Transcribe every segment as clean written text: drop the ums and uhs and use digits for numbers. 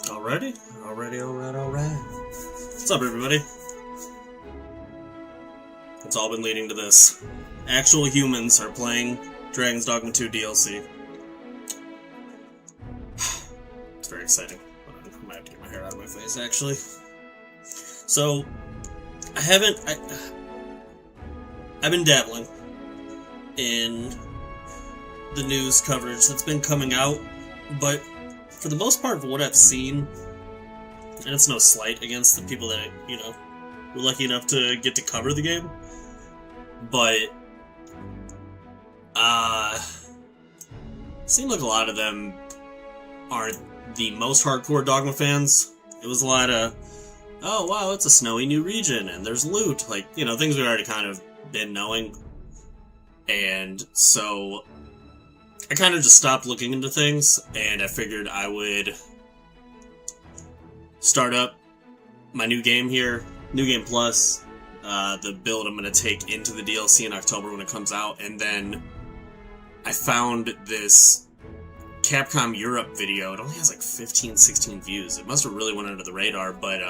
Alrighty? Alright. What's up, everybody? It's all been leading to this. Actual humans are playing Dragons Dogma 2 DLC. It's very exciting. I might have to get my hair out of my face, actually. So, I've been dabbling in the news coverage that's been coming out, but for the most part of what I've seen, and it's no slight against the people that, were lucky enough to get to cover the game, but, seemed like a lot of them aren't the most hardcore Dogma fans. It was a lot of, oh wow, it's a snowy new region, and there's loot, things we already kind of been knowing, and so I kind of just stopped looking into things, and I figured I would start up my new game here, New Game Plus, the build I'm going to take into the DLC in October when it comes out, and then I found this Capcom Europe video. It only has like 15, 16 views. It must have really went under the radar, but,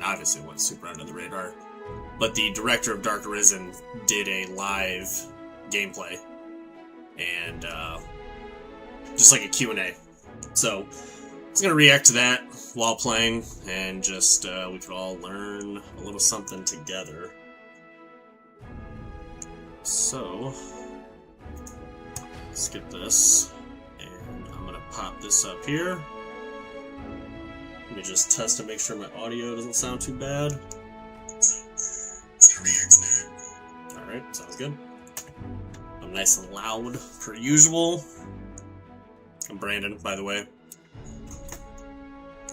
obviously it went super under the radar. But the director of Dark Arisen did a live gameplay, and just like a Q&A. So I was going to react to that while playing, and just we could all learn a little something together. So let's get this, and I'm going to pop this up here. Let me just test to make sure my audio doesn't sound too bad. Alright, sounds good. I'm nice and loud, per usual. I'm Brandon, by the way.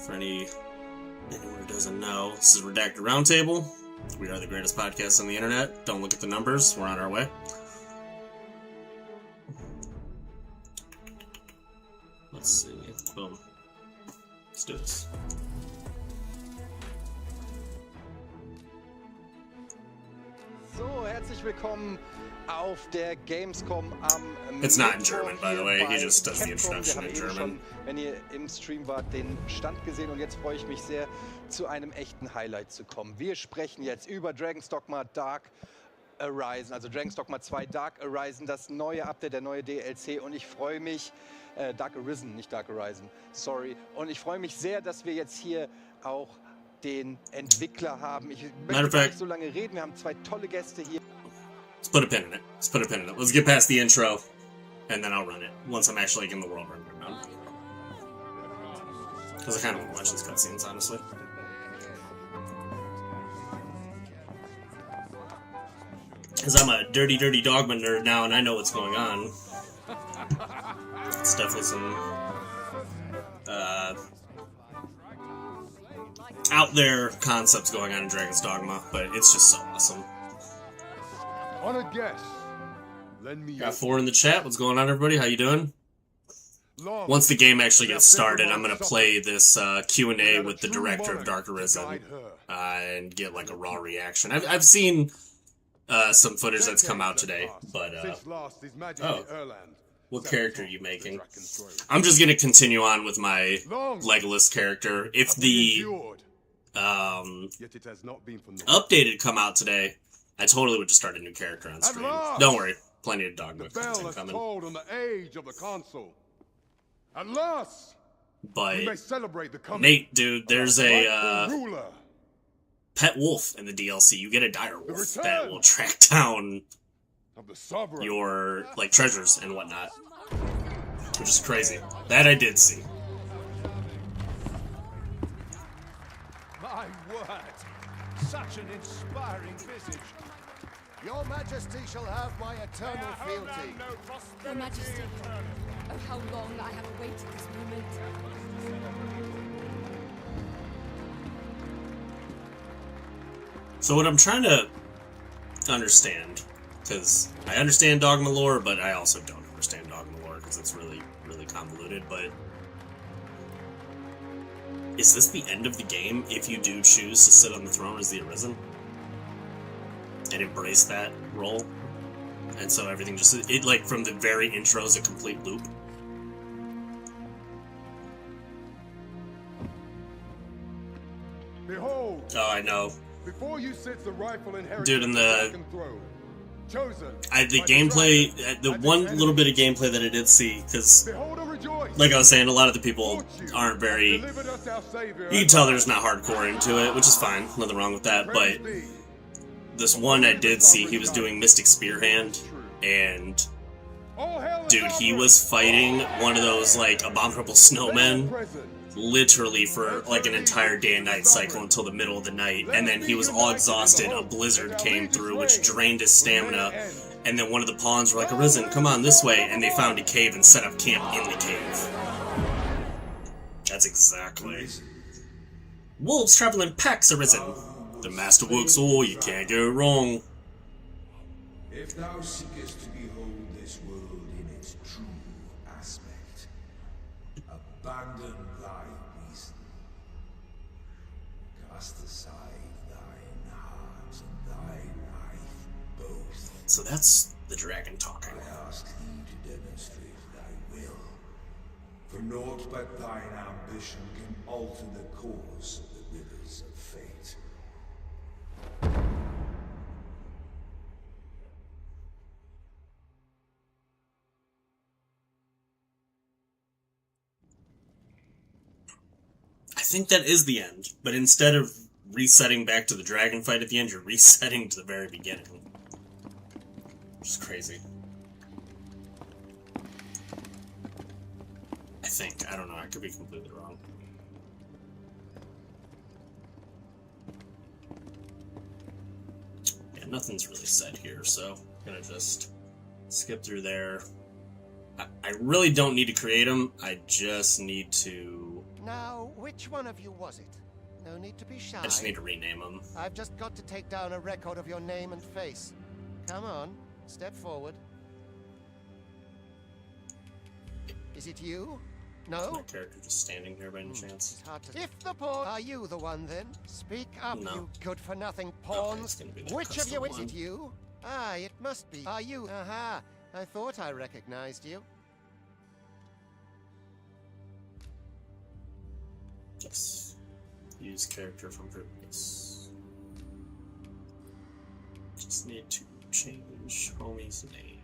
For anyone who doesn't know, this is Redacted Roundtable. We are the greatest podcast on the internet. Don't look at the numbers, we're on our way. Let's see. Boom. Let's do this. So, herzlich willkommen auf der Gamescom am It's not in German, by the way. He just does the introduction in German. Schon, wenn ihr im Stream wart, den Stand gesehen, und jetzt freue ich mich sehr, zu einem echten Highlight zu kommen. Wir sprechen jetzt über Dragons Dogma Dark Arisen, also Dragons Dogma 2 Dark Arisen, das neue Update, der neue DLC, und ich freue mich, Dark Arisen, nicht Dark Arisen, sorry, und ich freue mich sehr, dass wir jetzt hier auch den Entwickler haben. Ich möchte gar nicht so lange reden, wir haben zwei tolle Gäste hier. Let's put a pin in it. Let's get past the intro, and then I'll run it once I'm actually in the world run down. Because I kind of want to watch these cutscenes, honestly. Because I'm a dirty Dogma nerd now, and I know what's going on. It's definitely some out there concepts going on in Dragons Dogma, but it's just so awesome. On a guess. Lend me Got 4 in the chat. What's going on, everybody? How you doing? Once the game actually gets started, I'm going to play this Q&A with the director of Dark Arisen and get like a raw reaction. I've seen some footage that's come out today, but oh, what character are you making? I'm just going to continue on with my Legolas character. If the update had come out to I totally would just start a new character on stream. Don't worry, plenty of Dogma content coming. On the age of the console. At last, but may celebrate the Nate, dude, there's a pet wolf in the DLC. You get a dire wolf that will track down your treasures and whatnot, which is crazy. That I did see. My word, such an inspiring visage. Your Majesty shall have my eternal fealty. Your Majesty, oh how long I have awaited this moment. So what I'm trying to understand, because I understand Dogma lore, but I also don't understand Dogma lore, because it's really, really convoluted, but is this the end of the game if you do choose to sit on the throne as the Arisen? And embrace that role? And so everything just, from the very intro is a complete loop? Behold, Oh, I know. before you sits the rightful inheritor Dude, in of the- second throne, chosen The by gameplay, dragon the and one its little bit of enemies. gameplay that I did see, because, Behold and rejoice. like I was saying, a lot of the people Fortune aren't very. delivered us our Savior You can and tell life. there's not hardcore into it, which is fine. Nothing wrong with that. Praise But be. this one I did see, he was doing Mystic Spearhand, and All hail the dude, he sovereign. was fighting one of those like abominable snowmen. Present. Literally for like an entire day and night cycle until the middle of the night, and then he was all exhausted. A blizzard came through, which drained his stamina, and then one of the pawns were like, "Arisen, come on this way," and they found a cave and set up camp in the cave. That's exactly. Wolves travel in packs, Arisen. The master works all, you can't go wrong. If thou seekest to behold this world in its true aspect, abandon thy reason. Cast aside thine heart and thy life both. So that's the dragon talking. I ask thee to demonstrate thy will. For naught but thine ambition can alter the course of the rivers of fate. I think that is the end, but instead of resetting back to the dragon fight at the end, you're resetting to the very beginning. Which is crazy. I think. I don't know. I could be completely wrong. Yeah, nothing's really said here, so I'm gonna just skip through there. I really don't need to create them. I just need to... Now, which one of you was it? No need to be shy. I just need to rename them. I've just got to take down a record of your name and face. Come on, step forward. Is it you? No? My character just standing there by any chance? It's hard to... If the pawn... Are you the one, then? Speak up, No. you good-for-nothing it's pawns. gonna be that Which of custom you is one. it you? Ah, it must be. Are you? Aha, I thought I recognized you. Yes. Use character from previous. Just need to change homie's name.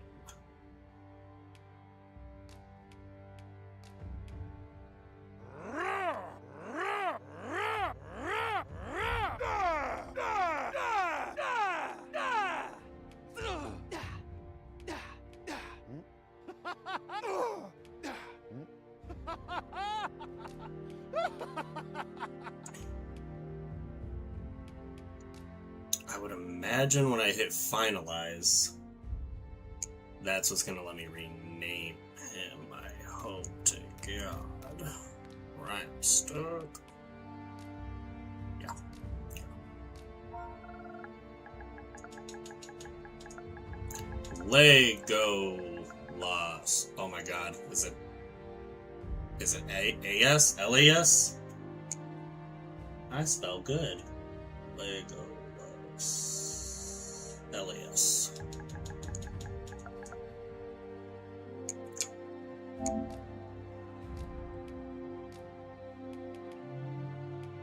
I would imagine when I hit finalize, that's what's gonna let me rename him. I hope to God. Right, I'm stuck. Yeah. Lego Lost. Oh my God, is it A-S? L-A-S? I spell good. Lego Lost. L-A-S.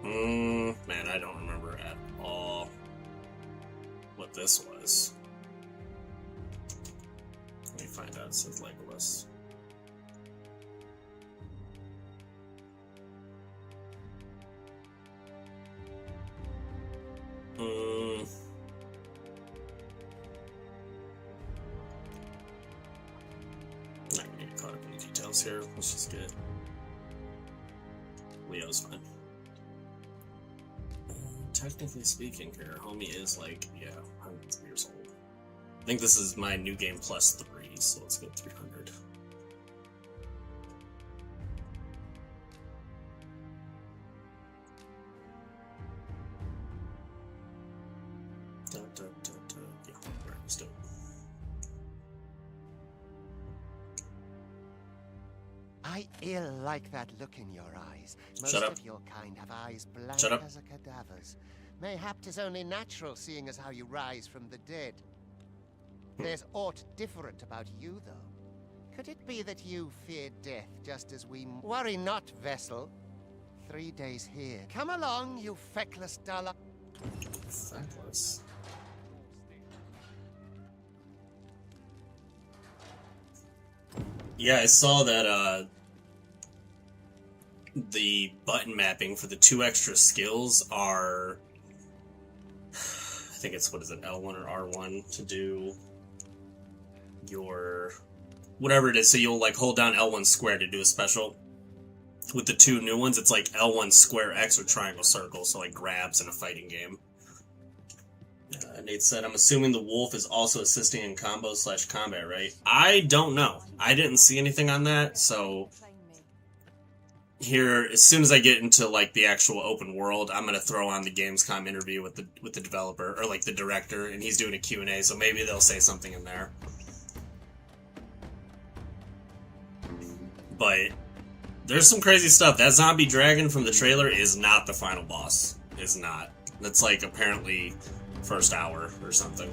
Man, I don't remember at all what this was. Let me find out. It says Legolas. Not gonna get caught up in the details here. Let's just get Leo's fine. Technically speaking here, homie is like, yeah, hundreds of years old. I think this is my new game plus 3, so let's get 300. Yeah, right, let's do it. I ill like that look in your eyes. Most Shut up. of your kind have eyes blank Shut up. as a cadaver's. Mayhap 'tis only natural, seeing as how you rise from the dead. There's aught different about you, though. Could it be that you fear death just as we... Worry not, vessel. 3 days here. Come along, you feckless dullard. Feckless. Yeah, I saw that the button mapping for the 2 extra skills are, I think it's, what is it, L1 or R1 to do your, whatever it is, so you'll like hold down L1 square to do a special. With the 2 new ones, it's like L1 square X or triangle circle, so like grabs in a fighting game. Nate said, I'm assuming the wolf is also assisting in combo/combat, right? I don't know. I didn't see anything on that, so here, as soon as I get into like the actual open world, I'm gonna throw on the Gamescom interview with the developer, or like the director, and he's doing a Q&A, so maybe they'll say something in there. But there's some crazy stuff. That zombie dragon from the trailer is not the final boss. Is not. That's like apparently first hour or something.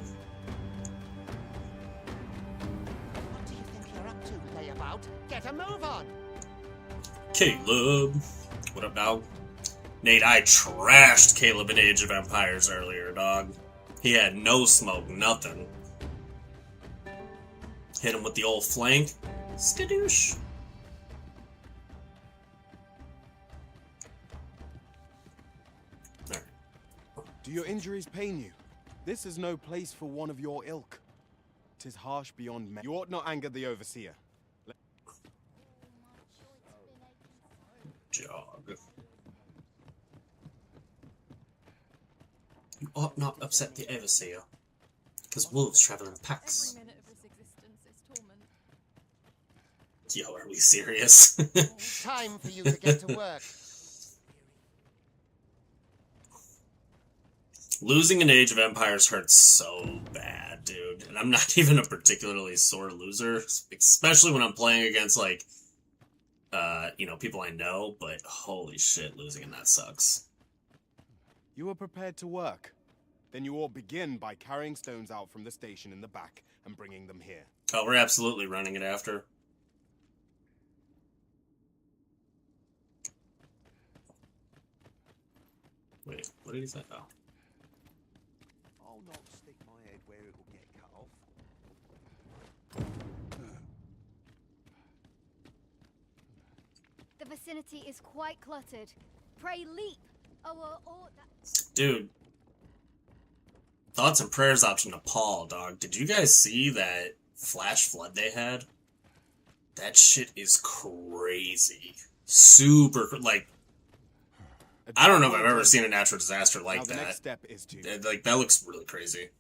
What do you think you're up to, layabout? Get a move on! Caleb! What up, dog? Nate, I trashed Caleb in Age of Empires earlier, dog. He had no smoke, nothing. Hit him with the old flank. Skadoosh. Do your injuries pain you? This is no place for one of your ilk. 'Tis harsh beyond me. You ought not anger the overseer. Jog. You ought not upset the overseer, because wolves travel in packs. Every minute of this existence is torment. Yo, are we serious? Time for you to get to work. Losing in Age of Empires hurts so bad, dude. And I'm not even a particularly sore loser, especially when I'm playing against, like, people I know, but holy shit, losing in that sucks. You are prepared to work. Then you ought begin by carrying stones out from the station in the back and bringing them here. Oh, we're absolutely running it after. Wait, what did he say? Oh. I'll not stick my head where it will get cut off. The vicinity is quite cluttered. Pray leap! Dude. Thoughts and prayers out to Nepal, dog. Did you guys see that flash flood they had? That shit is crazy. Super, like, I don't know if I've ever seen a natural disaster like that. Next step is to... Like, that looks really crazy.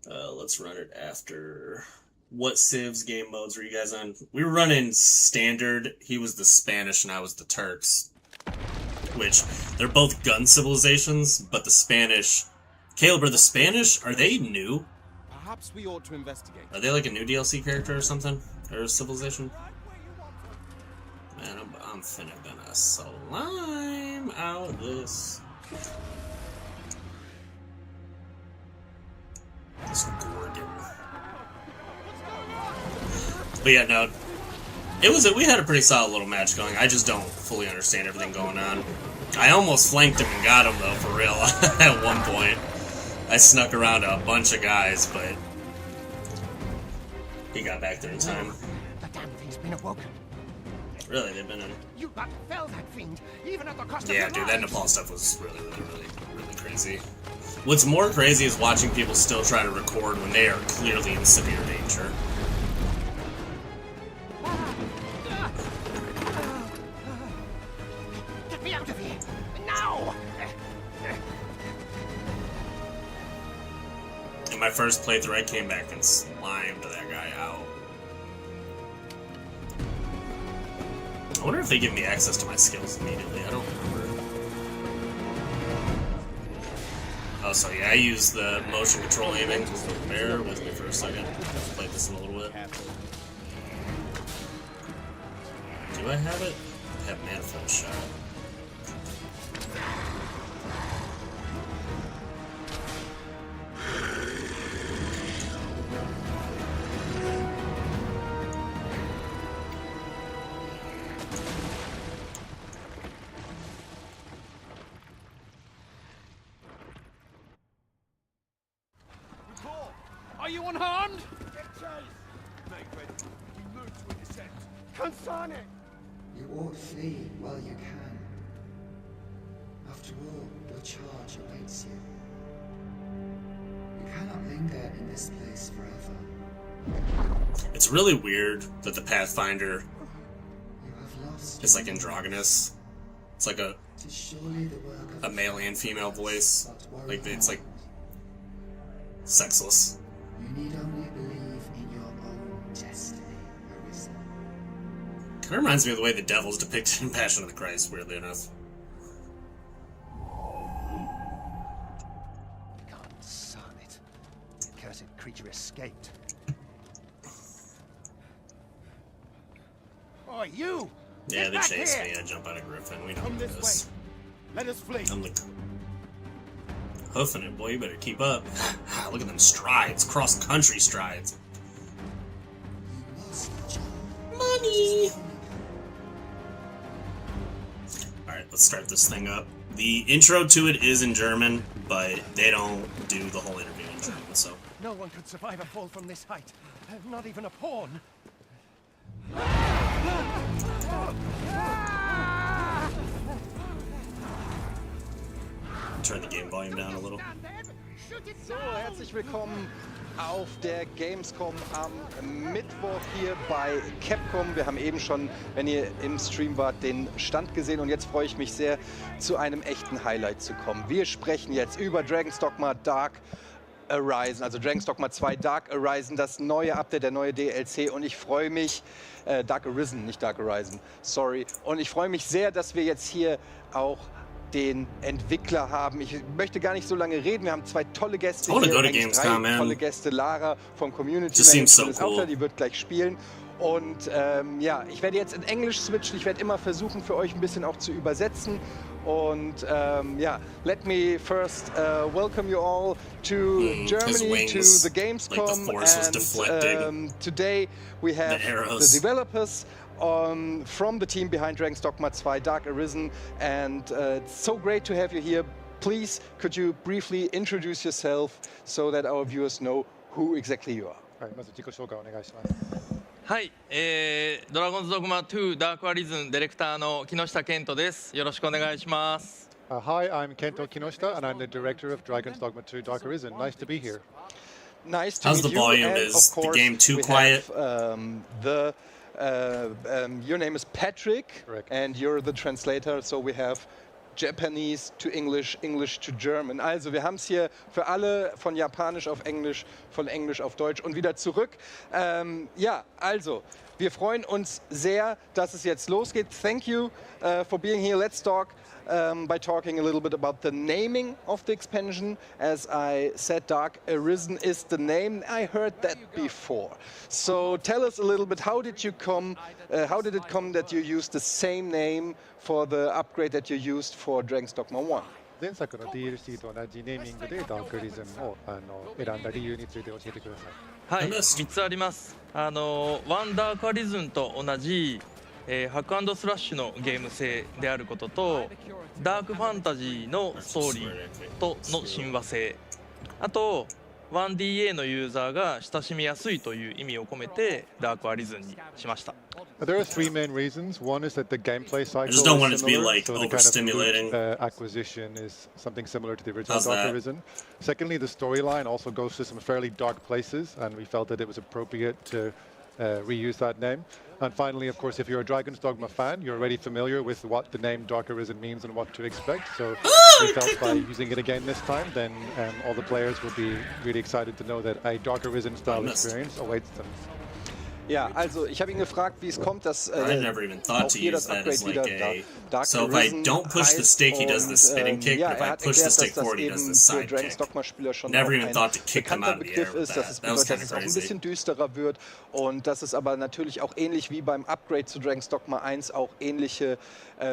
Let's run it after... What Civs game modes were you guys on? We were running standard. He was the Spanish and I was the Turks. Which, they're both gun civilizations, but the Spanish... Caleb, are the Spanish, are they new? Perhaps we ought to investigate. Are they like a new DLC character or something? Or a civilization? Man, I'm finna gonna slime out this Gorgon. But yeah, no, we had a pretty solid little match going. I just don't fully understand everything going on. I almost flanked him and got him though, for real, at one point. I snuck around a bunch of guys, but he got back there in time. The damn thing's been awoken. Really, they've been in. You but fell that fiend, even at the cost Yeah, of dude, your that lives. Nepal stuff was really crazy. What's more crazy is watching people still try to record when they are clearly in severe danger. Get me out of here! Now! In my first playthrough, I came back and slimed that guy out. I wonder if they give me access to my skills immediately. I don't remember. Oh, so yeah, I use the motion control aiming. Bear with me for a second. Play this in a little bit. Do I have it? I have manifold shot. Anyone harmed? Get chase! Make ready. We move to intercept. Consane! You ought flee while you can. After all, your charge awaits you. You cannot linger in this place forever. It's really weird that the Pathfinder You have lost is like androgynous. It's like It is surely the work of a male and female voice. but worry Like it's like not. sexless. You need only believe in your own destiny, Arisen. Kind of reminds me of the way the devil's depicted in Passion of the Christ, weirdly enough. Consane it. The cursed creature escaped. Oh, you! Yeah, Get they back chase here! me. I jump out of Griffin. We know Come this. this way. Let us flee. I'm like hoofing it, boy. You better keep up. Look at them strides, cross-country strides. You must jump. Money. All right, let's start this thing up. The intro to it is in German, but they don't do the whole interview in German. So No one could survive a fall from this height. Not even a pawn. turn the game volume down a little. So, herzlich willkommen auf der Gamescom am Mittwoch hier bei Capcom. Wir haben eben schon, wenn ihr im Stream wart, den Stand gesehen und jetzt freue ich mich sehr, zu einem echten Highlight zu kommen. Wir sprechen jetzt über Dragons Dogma Dark Arisen, also Dragons Dogma 2 Dark Arisen, das neue Update, der neue DLC und ich freue mich, Dark Arisen, nicht Dark Arisen, sorry. Und ich freue mich sehr, dass wir jetzt hier auch den Entwickler haben. Ich möchte gar nicht so lange reden. Wir haben zwei tolle Gäste I wanna hier. go to Eigentlich Gamescom, drei man. tolle Gäste. Lara vom Community Just seems so Management ist auch cool. da, die wird gleich spielen. Und ja, ich werde jetzt in Englisch switchen. Ich werde immer versuchen, für euch ein bisschen auch zu übersetzen. Und ja, let me first welcome you all to Germany, to wings, the like the Gamescom. force was deflecting Today we have the arrows. the developers from the team behind Dragons Dogma 2 Dark Arisen. And it's so great to have you here. Please, could you briefly introduce yourself so that our viewers know who exactly you are? はい、まず自己紹介お願いします。はい、ドラゴンズドグマ2ダークアリズンディレクターの木下健人です。よろしくお願いします。Hi, I'm Kento Kinoshita, and I'm the director of Dragons Dogma 2 Dark Arisen. Nice to be here. Nice to How's meet the you. volume? And Is of the course, game too we quiet? Have, your name is Patrick, Correct. and you're the translator. So we have Japanese to English, English to German. Also wir haben es hier für alle von Japanisch auf Englisch, von Englisch auf Deutsch und wieder zurück. Ja, also wir freuen uns sehr, dass es jetzt losgeht. Thank you for being here. Let's talk by talking a little bit about the naming of the expansion. As I said, Dark Arisen is the name. I heard that before. So tell us a little bit, how did it come that you used the same name for the upgrade that you used for Dragons Dogma 1? 前作の DLC と同じネーミングでダークアリズンを選んだ理由について教えてください。はい、3つあります。ワンダークアリズンと同じ、ハック&スラッシュのゲーム性であることと、ダークファンタジーのストーリーとの親和性、あと 1DA のユーザーが親しみやすいという意味を込めてダークアリズンにしました。There are three main reasons. One is that the gameplay cycle just don't want is it to be, similar, like, so the kind of overstimulating. loot, acquisition is something similar to the original How's Dark that? Arisen. Secondly, the storyline also goes to some fairly dark places, and we felt that it was appropriate to reuse that name. And finally, of course, if you're a Dragons Dogma fan, you're already familiar with what the name Dark Arisen means and what to expect. So we felt by using it again this time, then all the players will be really excited to know that a Dark Arisen style experience awaits them. Ja, also ich habe ihn gefragt, wie es kommt, dass I never even thought auch to hier use das that Upgrade as like wieder a. Dark So if I Arisen don't push the heißt stick, he does the und, spinning kick. ja, But if I hat push the erklärt, stick dass forward, he das does eben the für side Dragons kick. Dogma Spieler schon Never auch even ein thought to kick them bekannter out of the air Begriff with ist, dass that. es That was bedeutet, dass kind es of auch ein crazy. bisschen düsterer wird und dass es aber natürlich auch ähnlich wie beim Upgrade zu Dragons Dogma 1 auch ähnliche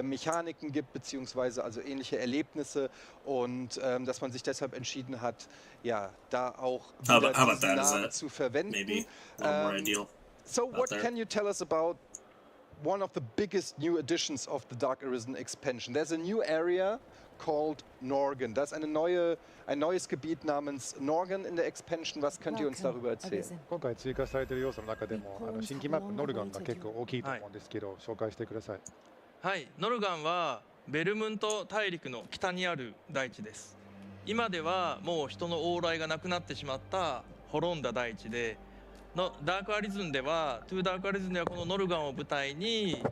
Mechaniken gibt, beziehungsweise also ähnliche Erlebnisse und dass man sich deshalb entschieden hat, ja, da auch wieder diesen Namen zu verwenden. Maybe a little more ideal. So what can you tell us about one of the biggest new additions of the Dark Arisen expansion? There's a new area called Norgan. Das ist ein neues Gebiet namens Norgan in der Expansion. Was könnt ihr uns darüber erzählen? 今回追加されている要素の中でも新規マップノルガンが結構大きいと思うんですけど、紹介してください。はい、ノルガンはベルムント大陸の北にある大地です。今ではもう人の往来がなくなってしまった滅んだ大地で、ダークアリズンではダークアリズンではこのノルガンを舞台に、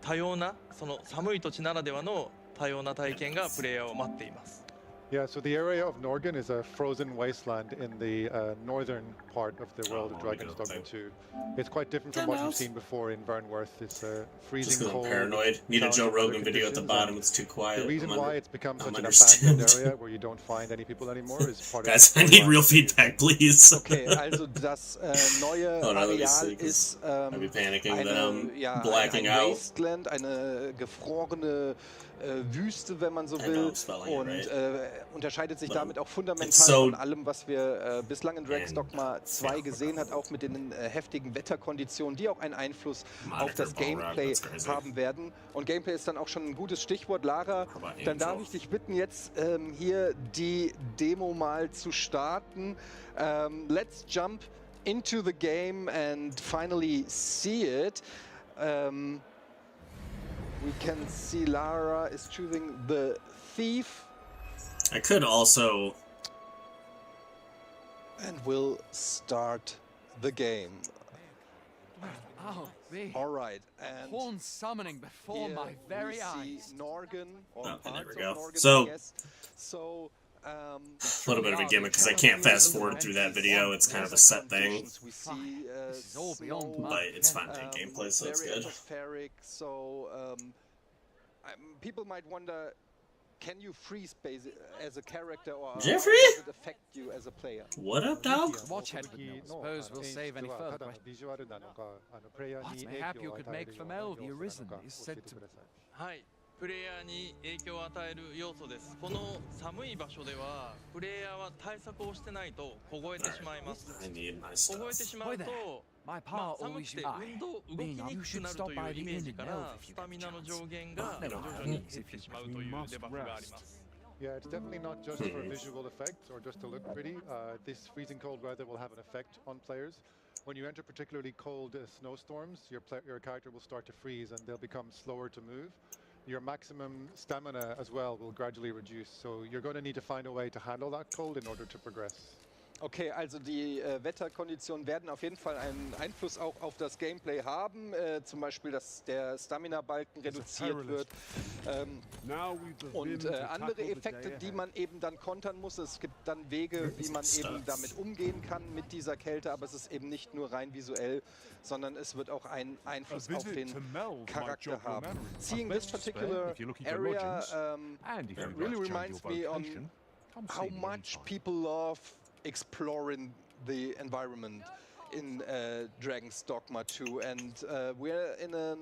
多様なその寒い土地ならではの多様な体験がプレイヤーを待っています。Yeah, so the area of Norgan is a frozen wasteland in the northern part of the world of Dragons Dogma 2. It's quite different from what you've seen before in Vernworth. It's freezing Just 'cause I'm cold. paranoid. Need a Joe Rogan video at the bottom. It's too quiet. The reason why it's become such an understand. abandoned area where you don't find any people anymore is part of. Guys, I need real feedback, please. Okay, also das neue Areal ist I'd be panicking that I'm ein blacking out. Wasteland, eine gefrorene Wüste, wenn man so will, und unterscheidet sich damit auch fundamental von allem, was wir bislang in Dragons Dogma 2 gesehen hat, auch mit den heftigen Wetterkonditionen, die auch einen Einfluss auf das Gameplay haben werden. Und Gameplay ist dann auch schon ein gutes Stichwort. Lara, dann darf ich dich bitten, jetzt hier die Demo mal zu starten. Let's jump into the game and finally see it. We can see Lara is choosing the thief. I could also... And we'll start the game. Oh, me. All right, and Horn summoning before my very eyes. Norgan, or there we go. Norgan, So, a little bit of a gimmick because I can't fast forward through that video. It's kind of a set thing. We see But it's fine to gameplay, so it's good. So people might wonder, can you freeze as a character, or Jeffrey? does it affect you as a player? What up, dog? Watch head with no. Suppose we'll save any further questions. Mayhap you could make Famel the Arisen is said to... はい、プレイヤーに影響を与える要素です。この寒い場所ではプレイヤーは対策をしてないと凍えてしまいます。凍えてしまうと、寒くて動きにくくなるというイメージからスタミナの上限が徐々に減ってしまうというデバフがあります。Yeah, it's definitely not just for visual effects or just to look pretty. This freezing cold weather will have an effect on players. When you enter particularly cold snowstorms, your character will start to freeze and they'll become slower to move. Your maximum stamina as well will gradually reduce, so you're going to need to find a way to handle that cold in order to progress. Okay, also die Wetterkonditionen werden auf jeden Fall einen Einfluss auch auf das Gameplay haben. Zum Beispiel, dass der Stamina-Balken reduziert wird. Und andere Effekte, die man eben dann kontern muss. Es gibt dann Wege, wie man eben damit umgehen kann mit dieser Kälte. Aber es ist eben nicht nur rein visuell, sondern es wird auch einen Einfluss auf den Charakter haben. Seeing this particular area really reminds me on how much people love exploring the environment in Dragons Dogma 2, and we're in a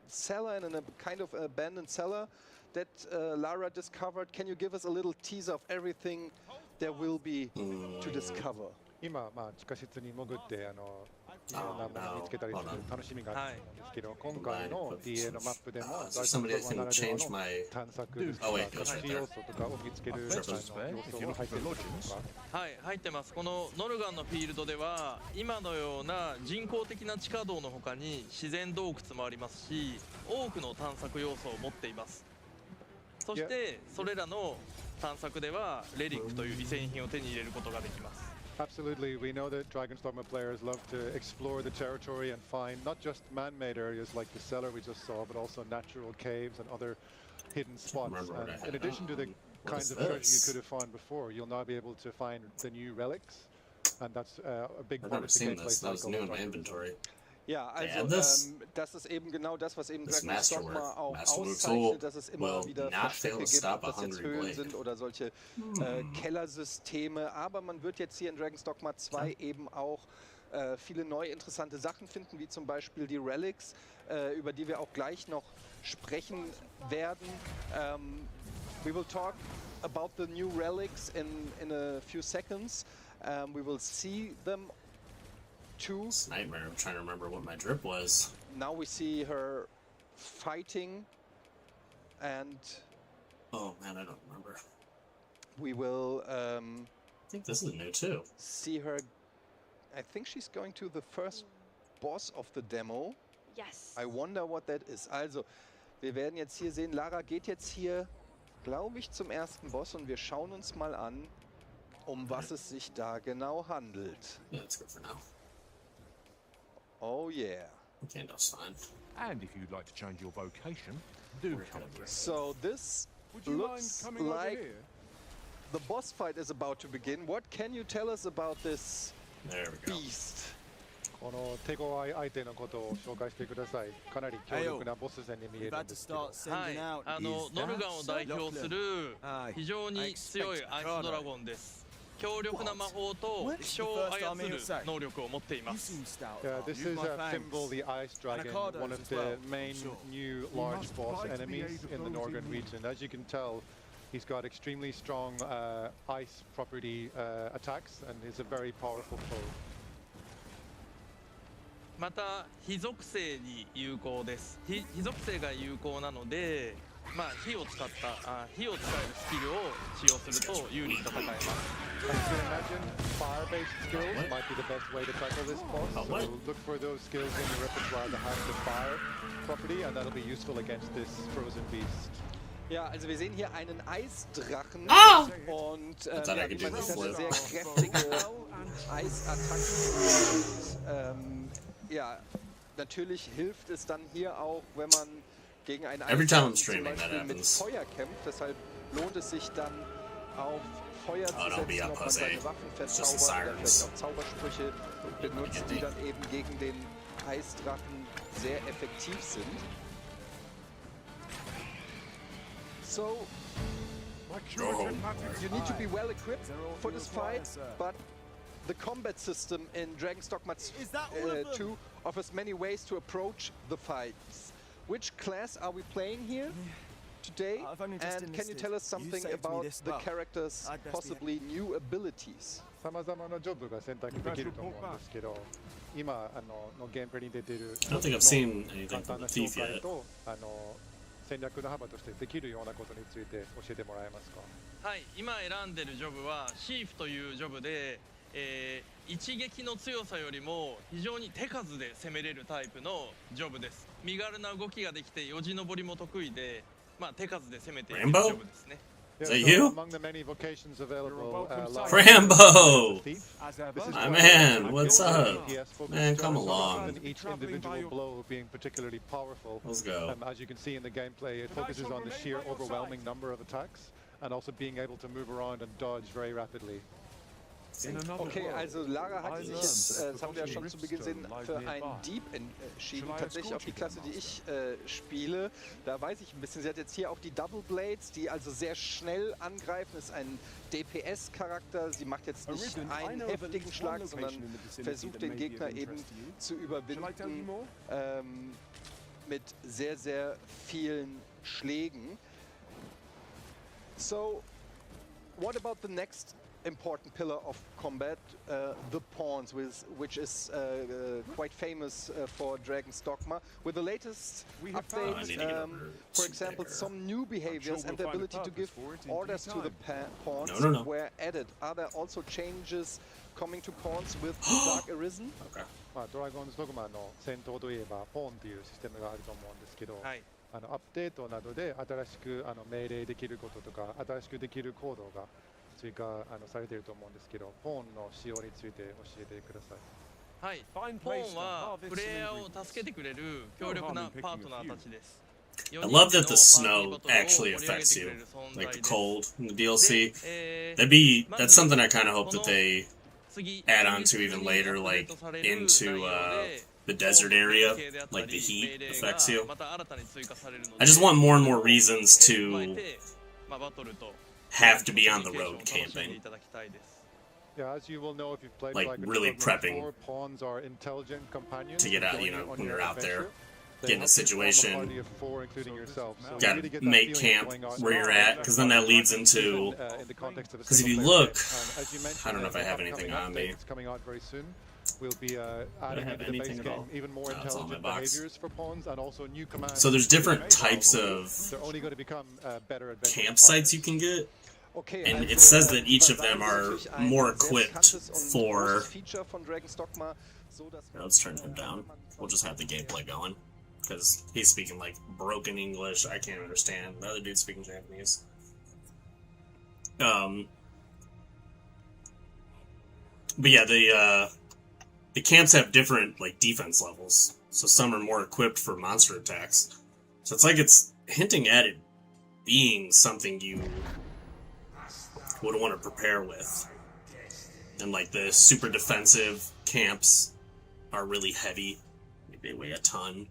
cellar, in a kind of abandoned cellar that Lara discovered. Can you give us a little teaser of everything there will be to discover? 今、地下室に潜っていろんなものを見つけたりする楽しみがあるんですけど、今回の DA のマップでもダークドグマならではの探索ですとか隠し要素とかを見つける要素が入っているんですか？はい、入ってます。このノルガンのフィールドでは今のような人工的な地下道の他に自然洞窟もありますし、多くの探索要素を持っています。そしてそれらの探索ではレリックという遺跡品を手に入れることができます。Absolutely, we know that Dragons Dogma players love to explore the territory and find not just man-made areas like the cellar we just saw, but also natural caves and other hidden spots. And in addition to the kinds of treasure you could have found before, you'll now be able to find the new relics, and that's a big part of the gameplay cycle. That was new in my inventory. Ja, also das ist eben genau das, was eben Dragons Dogma auch auszeichnet, dass es immer wieder Verstecke gibt, ob das jetzt Höhlen sind oder solche Kellersysteme. Aber man wird jetzt hier in Dragons Dogma 2 eben auch viele neue interessante Sachen finden, wie zum Beispiel die Relics, über die wir auch gleich noch sprechen werden. We will talk about the new relics in a few seconds. We will see them. It's a nightmare. I'm trying to remember what my drip was. Now we see her fighting, and Oh man, I don't remember. We will I think this is new too. see her. I think she's going to the first boss of the demo. Yes. I wonder what that is. Also, wir werden jetzt hier sehen, Lara geht jetzt hier, glaube ich, zum ersten Boss und wir schauen uns mal an, um was es sich da genau handelt. Yeah, let's go for now. Oh yeah. Gandalf's fine. And if you'd like to change your vocation, do come here. So this Would you mind looks coming over like here? the boss fight is about to begin. What can you tell us about this There we go. beast? この手強い相手のことを紹介してください。かなり強力なボス戦に見えるんですけど。はい、ノルガンを代表する非常に強いアイスドラゴンです。強力な魔法と気象を操る能力を持っています。Yeah, this is Thimble the Ice Dragon, one of the main new large boss enemies in the Northern region. As you can tell, he's got extremely strong ice property attacks and is a very powerful foe. また火属性に有効です。火属性が有効なので、まあ火を使えるスキルを使用すると有利に戦えます。As you can imagine, fire-based skills might be the best way to tackle this boss. So look for those skills in your repertoire that have the fire property, and that'll be useful against this frozen beast. Ja, also wir sehen hier einen Eisdrachen und I thought I could do man the sieht flip. sehr kräftige Eisattacken. Ja, natürlich hilft es dann hier auch, wenn man gegen einen Every time I'm Eisdrachen zum streaming, that Beispiel mit happens. Feuer kämpft. Deshalb lohnt es sich dann auf Feuer zu don't be setzen, up, ob man Jose. seine Waffen It's just the verzaubert oder sirens. vielleicht auch Zaubersprüche benutzt, die dann eben gegen den Eisdrachen sehr effektiv sind. So, you need to be well equipped for this fight, but the combat system in Dragons Dogma 2 offers many ways to approach the fights. Which class are we playing here today? And can you tell us something about the character's possibly new abilities? 様々なジョブが選択できると思うんですけど、今のゲームプレイに出ている I don't think I've seen anything 簡 from 単な the 紹 thief 介 yet. と戦略の幅としてできるようなことについて教えてもらえますか？はい、今選んでるジョブはシーフというジョブで、一撃の強さよりも非常に手数で攻めれるタイプのジョブです。身軽な動きができてよじ登りも得意で、まあ手数で攻めているジョブですね。Is that you? Among the many vocations available, Rambo! My man, what's up? Man, come along. Each individual blow being particularly powerful. Let's go. As you can see in the gameplay, it focuses on the sheer overwhelming number of attacks and also being able to move around and dodge very rapidly. Okay, also Lara hatte sich jetzt, das haben wir ja schon zu Beginn gesehen, für einen Dieb entschieden. Tatsächlich auch die Klasse, die ich spiele. Da weiß ich ein bisschen. Sie hat jetzt hier auch die Double Blades, die also sehr schnell angreifen. Ist ein DPS-Charakter. Sie macht jetzt nicht einen heftigen Schlag, sondern versucht den Gegner eben zu überwinden mit sehr, sehr vielen Schlägen. So, what about the next important pillar of combat, the pawns, which is quite famous for Dragons Dogma. With the latest update, for example, some new behaviors and the ability to give orders to the pawns were added. Are there also changes coming to pawns with Dark Arisen? Okay. ドラゴンズドグマの戦闘といえばポーンというシステムがあると思うんですけど、アップデートなどで新しく命令できることとか新しくできる行動が追加されていると思うんですけど、ポーンの使用について教えてください。はい、ポーンはプレイヤーを助けてくれる強力なパートナーたちです。I love that the snow actually affects you, like the cold in the DLC. That's something I kind of hope that they add on to even later, like into the desert area, like the heat affects you. I just want more and more reasons to have to be on the road camping. Yeah, as you will know if you've played like really prepping pawns are intelligent companions to get out, you know, when you're out there, get in a situation, gotta make camp where you're at, because then that leads into, because if you look, I don't know if I have anything on me, We'll be adding into the base game even more intelligent behaviors for pawns and also new commands. So there's different types of They're only going to become better campsites you can get. And it says that each of them are more equipped for... Let's turn him down. We'll just have the gameplay going. Because he's speaking like broken English. I can't understand. The other dude's speaking Japanese. But yeah, the camps have different like defense levels. So some are more equipped for monster attacks. So it's like it's hinting at it being something you would want to prepare with. And like the super defensive camps are really heavy. They weigh a ton.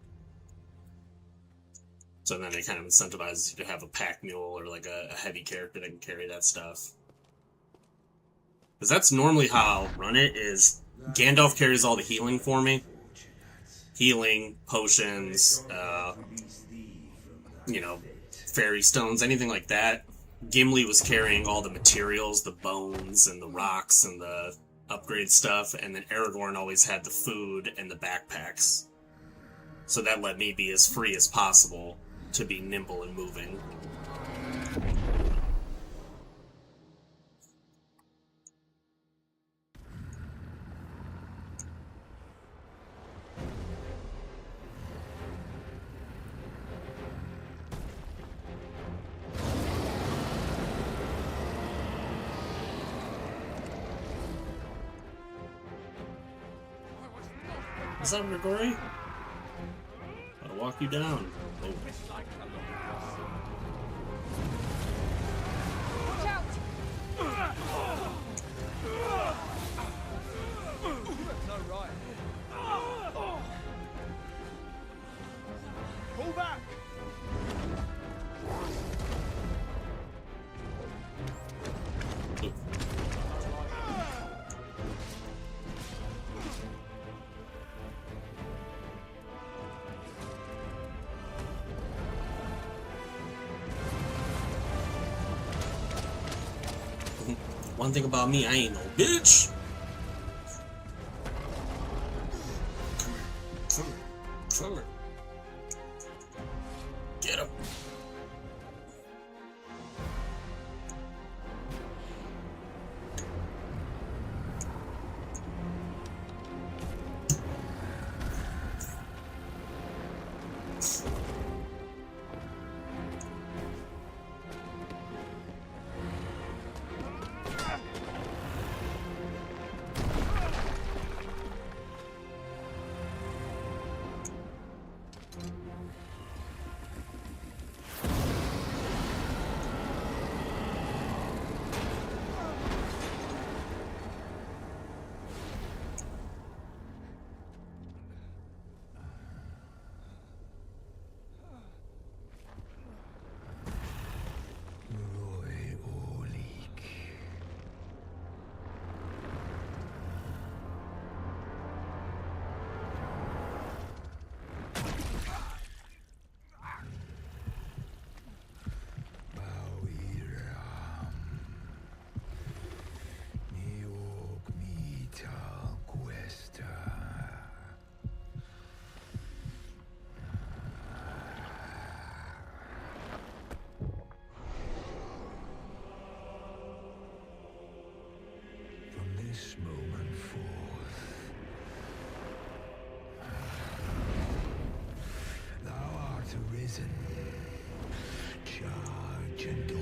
So then they kind of incentivize you to have a pack mule or like a heavy character that can carry that stuff. Because that's normally how I'll run it, is Gandalf carries all the healing for me. Healing, potions, you know, fairy stones, anything like that. Gimli was carrying all the materials, the bones and the rocks and the upgrade stuff, and then Aragorn always had the food and the backpacks. So that let me be as free as possible to be nimble and moving. Is that Grigori? Gotta walk you down. Oh. Watch out! No right. Pull back! One thing about me, I ain't no bitch. Come here. Get him. This moment forth, thou art arisen. Charge and all.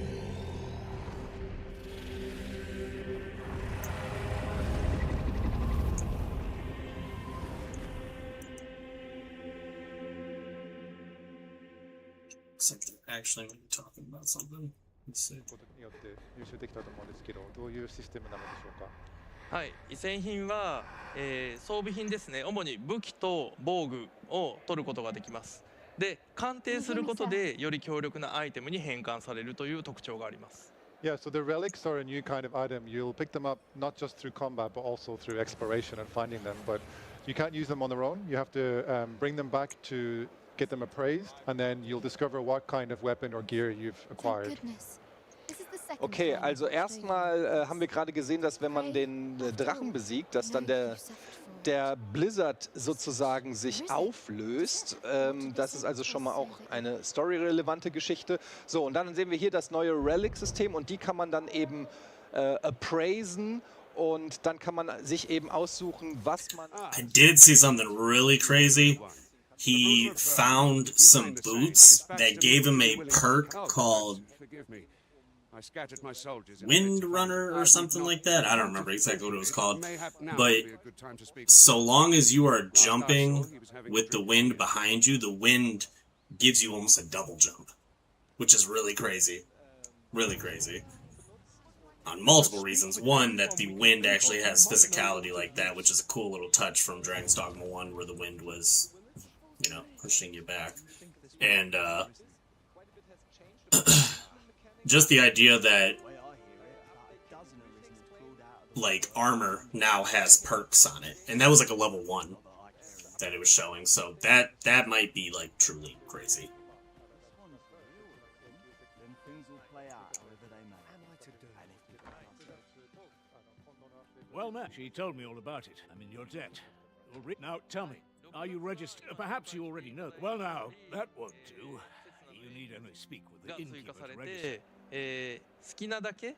Looks like they're actually going to be talking about something. Let's see. によって優秀できたと思うんですけど、どういうシステムなのでしょうか。はい、異戦品は、装備品ですね。主に武器と防具を取ることができます。で、鑑定することでより強力なアイテムに変換されるという特徴があります。Yeah, so the relics are a new kind of item. You'll pick them up not just through combat, but also through exploration and finding them. But you can't use them on their own. You have to bring them back to get them appraised, and then you'll discover what kind of weapon or gear you've acquired. Thank goodness. This is the second Okay, also erstmal haben wir gerade gesehen, dass wenn man den Drachen besiegt, dass dann der Blizzard sozusagen sich auflöst. Das ist also schon mal auch eine storyrelevante Geschichte. So, und dann sehen wir hier das neue Relic-System und die kann man dann eben appraisen und dann kann man sich eben aussuchen, was man... I did see something really crazy. He found some boots that gave him a perk called Wind Runner or something like that. I don't remember exactly what it was called. But so long as you are jumping with the wind behind you, the wind gives you almost a double jump, which is really crazy. Really crazy. On multiple reasons. One, that the wind actually has physicality like that, which is a cool little touch from Dragons Dogma 1 where the wind was, you know, pushing you back. And, just the idea that, like, armor now has perks on it. And that was like a level 1 that it was showing. So that might be, like, truly crazy. Well, Matt, she told me all about it. I'm in your debt. Now, tell me, are you registered? Perhaps you already know. Well, now, that won't do. You need only speak with the innkeeper to register. 好きなだけ、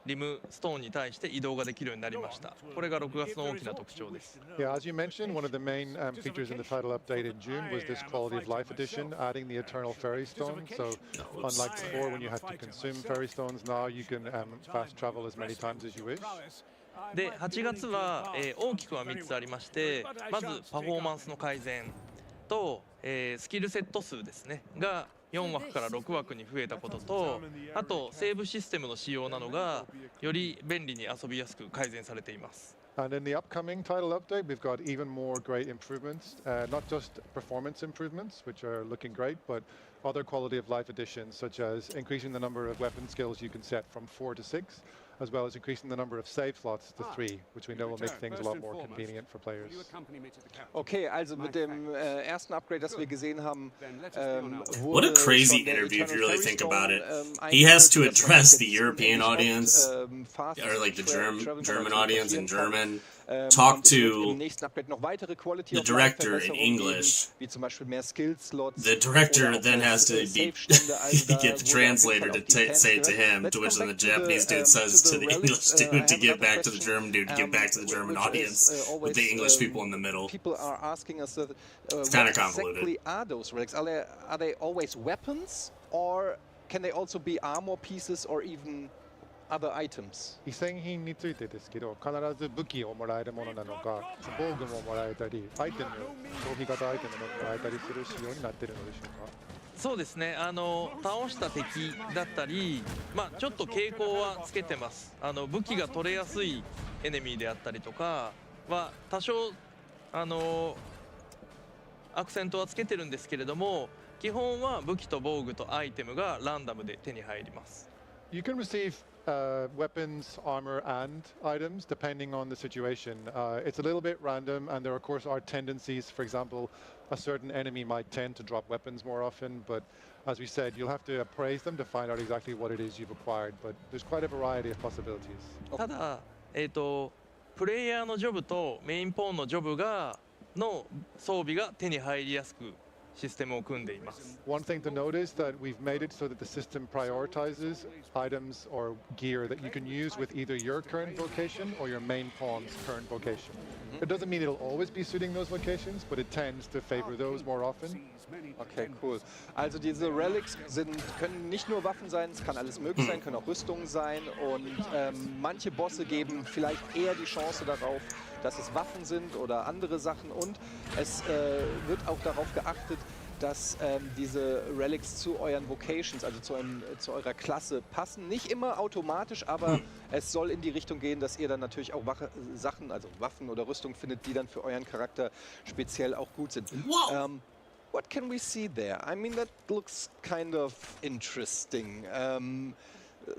リムストーンに対して移動ができるようになりました。これが6月の大きな特徴です。Yeah, as you mentioned, one of the main features in the title update in June was this Quality of Life edition, adding the Eternal Fairy Stone. So, unlike before when you had to consume Fairy Stones, now you can fast travel as many times as you wish. で、8月は、大きくは3つありまして、まずパフォーマンスの改善と、スキルセット数ですねが4枠から6枠に増えたことと、あとセーブシステムの仕様などがより便利に遊びやすく改善されています。And in the upcoming title update, we've got even more great improvements, not just performance improvements, which are looking great, but other quality of life additions, such as increasing the number of weapon skills you can set from 4 to 6, as well as increasing the number of save slots to 3, which we know will make things a lot more convenient for players. Okay, also mit dem ersten Upgrade, das wir gesehen haben, what a crazy interview if you really think about it. He has to address the European audience, or like the German audience in German, talk to the director in English. The director then has to get the translator to say it to him, to which then the Japanese dude says to the English dude to give back to the German dude to give back to the German audience, with the English people in the middle. People are asking us, it's kind of convoluted. Exactly are those relics? Are they always weapons, or can they also be armor pieces or even other items? 遺戦品についてですけど、必ず武器をもらえるものなのか、防具ももらえたり、アイテム、消費型アイテムももらえたりする仕様になっているのでしょうか。そうですね、倒した敵だったり、まあ、ちょっと傾向はつけてます。武器が取れやすいエネミーであったりとかは多少アクセントはつけてるんですけれども、基本は武器と防具とアイテムがランダムで手に入ります。You can receive weapons, armor, and items depending on the situation. It's a little bit random, and there of course are tendencies. For example, a certain enemy might tend to drop weapons more often, but as we said, you'll have to appraise them to find out exactly what it is you've acquired. But there's quite a variety of possibilities. ただ、プレイヤーのジョブとメインポーンのジョブの装備が手に入りやすくシステムを組んでいます。One thing to note is that we've made it so that the system prioritizes items or gear that you can use with either your current vocation or your main pawn's current vocation. It doesn't mean it'll always be suiting those vocations, but it tends to favor those more often. Okay, cool. Also diese Relics können nicht nur Waffen sein, es kann alles möglich sein, können auch Rüstungen sein und manche Bosse geben vielleicht eher die Chance darauf, dass es Waffen sind oder andere Sachen und es wird auch darauf geachtet, dass diese Relics zu euren Vocations, also zu eurer Klasse passen. Nicht immer automatisch, aber es soll in die Richtung gehen, dass ihr dann natürlich auch Sachen, also Waffen oder Rüstung findet, die dann für euren Charakter speziell auch gut sind. What can we see there? I mean, that looks kind of interesting.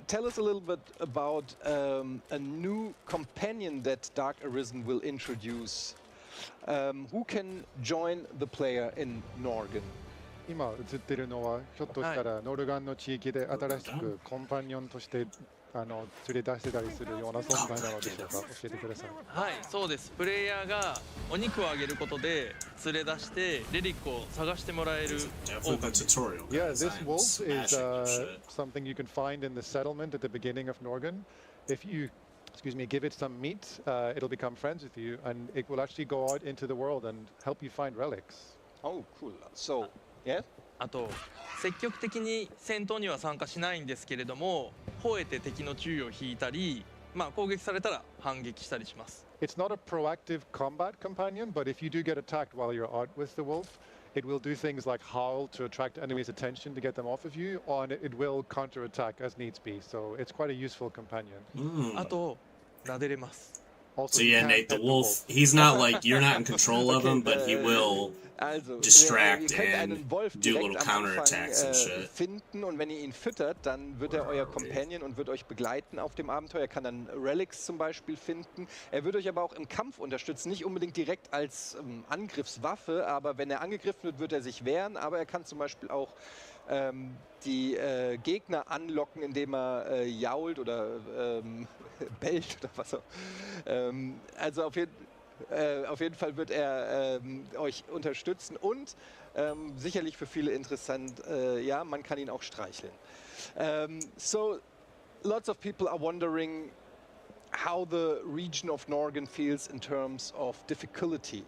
Tell us a little bit about a new companion that Dark Arisen will introduce. Who can join the player in Norgan? 今映ってるのはひょっとしたらノルガンの地域で新しくコンパニオンとして連れ出してたりするような存在なのでしょうか。教えてください。はい、そうです。プレイヤーがお肉をあげることで連れ出してレリックを探してもらえる。Yeah, this wolf is something you can find in the settlement at the beginning of Norgan. If you give it some meat, it'll become friends with you, and it will actually go out into the world and help you find relics. Oh, cool. So, yeah? あと積極的に戦闘には参加しないんですけれども、吠えて敵の注意を引いたり、攻撃されたら反撃したりします。It's not a proactive combat companion, but if you do get attacked while you're out with the wolf, it will do things like howl to attract enemies' attention to get them off of you, and it will counterattack as needs be. So it's quite a useful companion. あと撫でれます。So yeah, Nate, the wolf, he's not like, you're not in control of him, but he will distract and do little counterattacks and shit. Finden, und wenn ihr ihn füttert, dann wird er euer Companion und wird euch begleiten auf dem Abenteuer. Er kann dann Relics zum Beispiel finden. Er wird euch aber auch im Kampf unterstützen, nicht unbedingt direkt als Angriffswaffe, aber wenn er angegriffen wird, wird er sich wehren. Aber er kann zum Beispiel auch die Gegner anlocken, indem er jault oder bellt oder was auch. Also auf jeden Fall wird er euch unterstützen und sicherlich für viele interessant, ja, man kann ihn auch streicheln. So, lots of people are wondering how the region of Norgan feels in terms of difficulty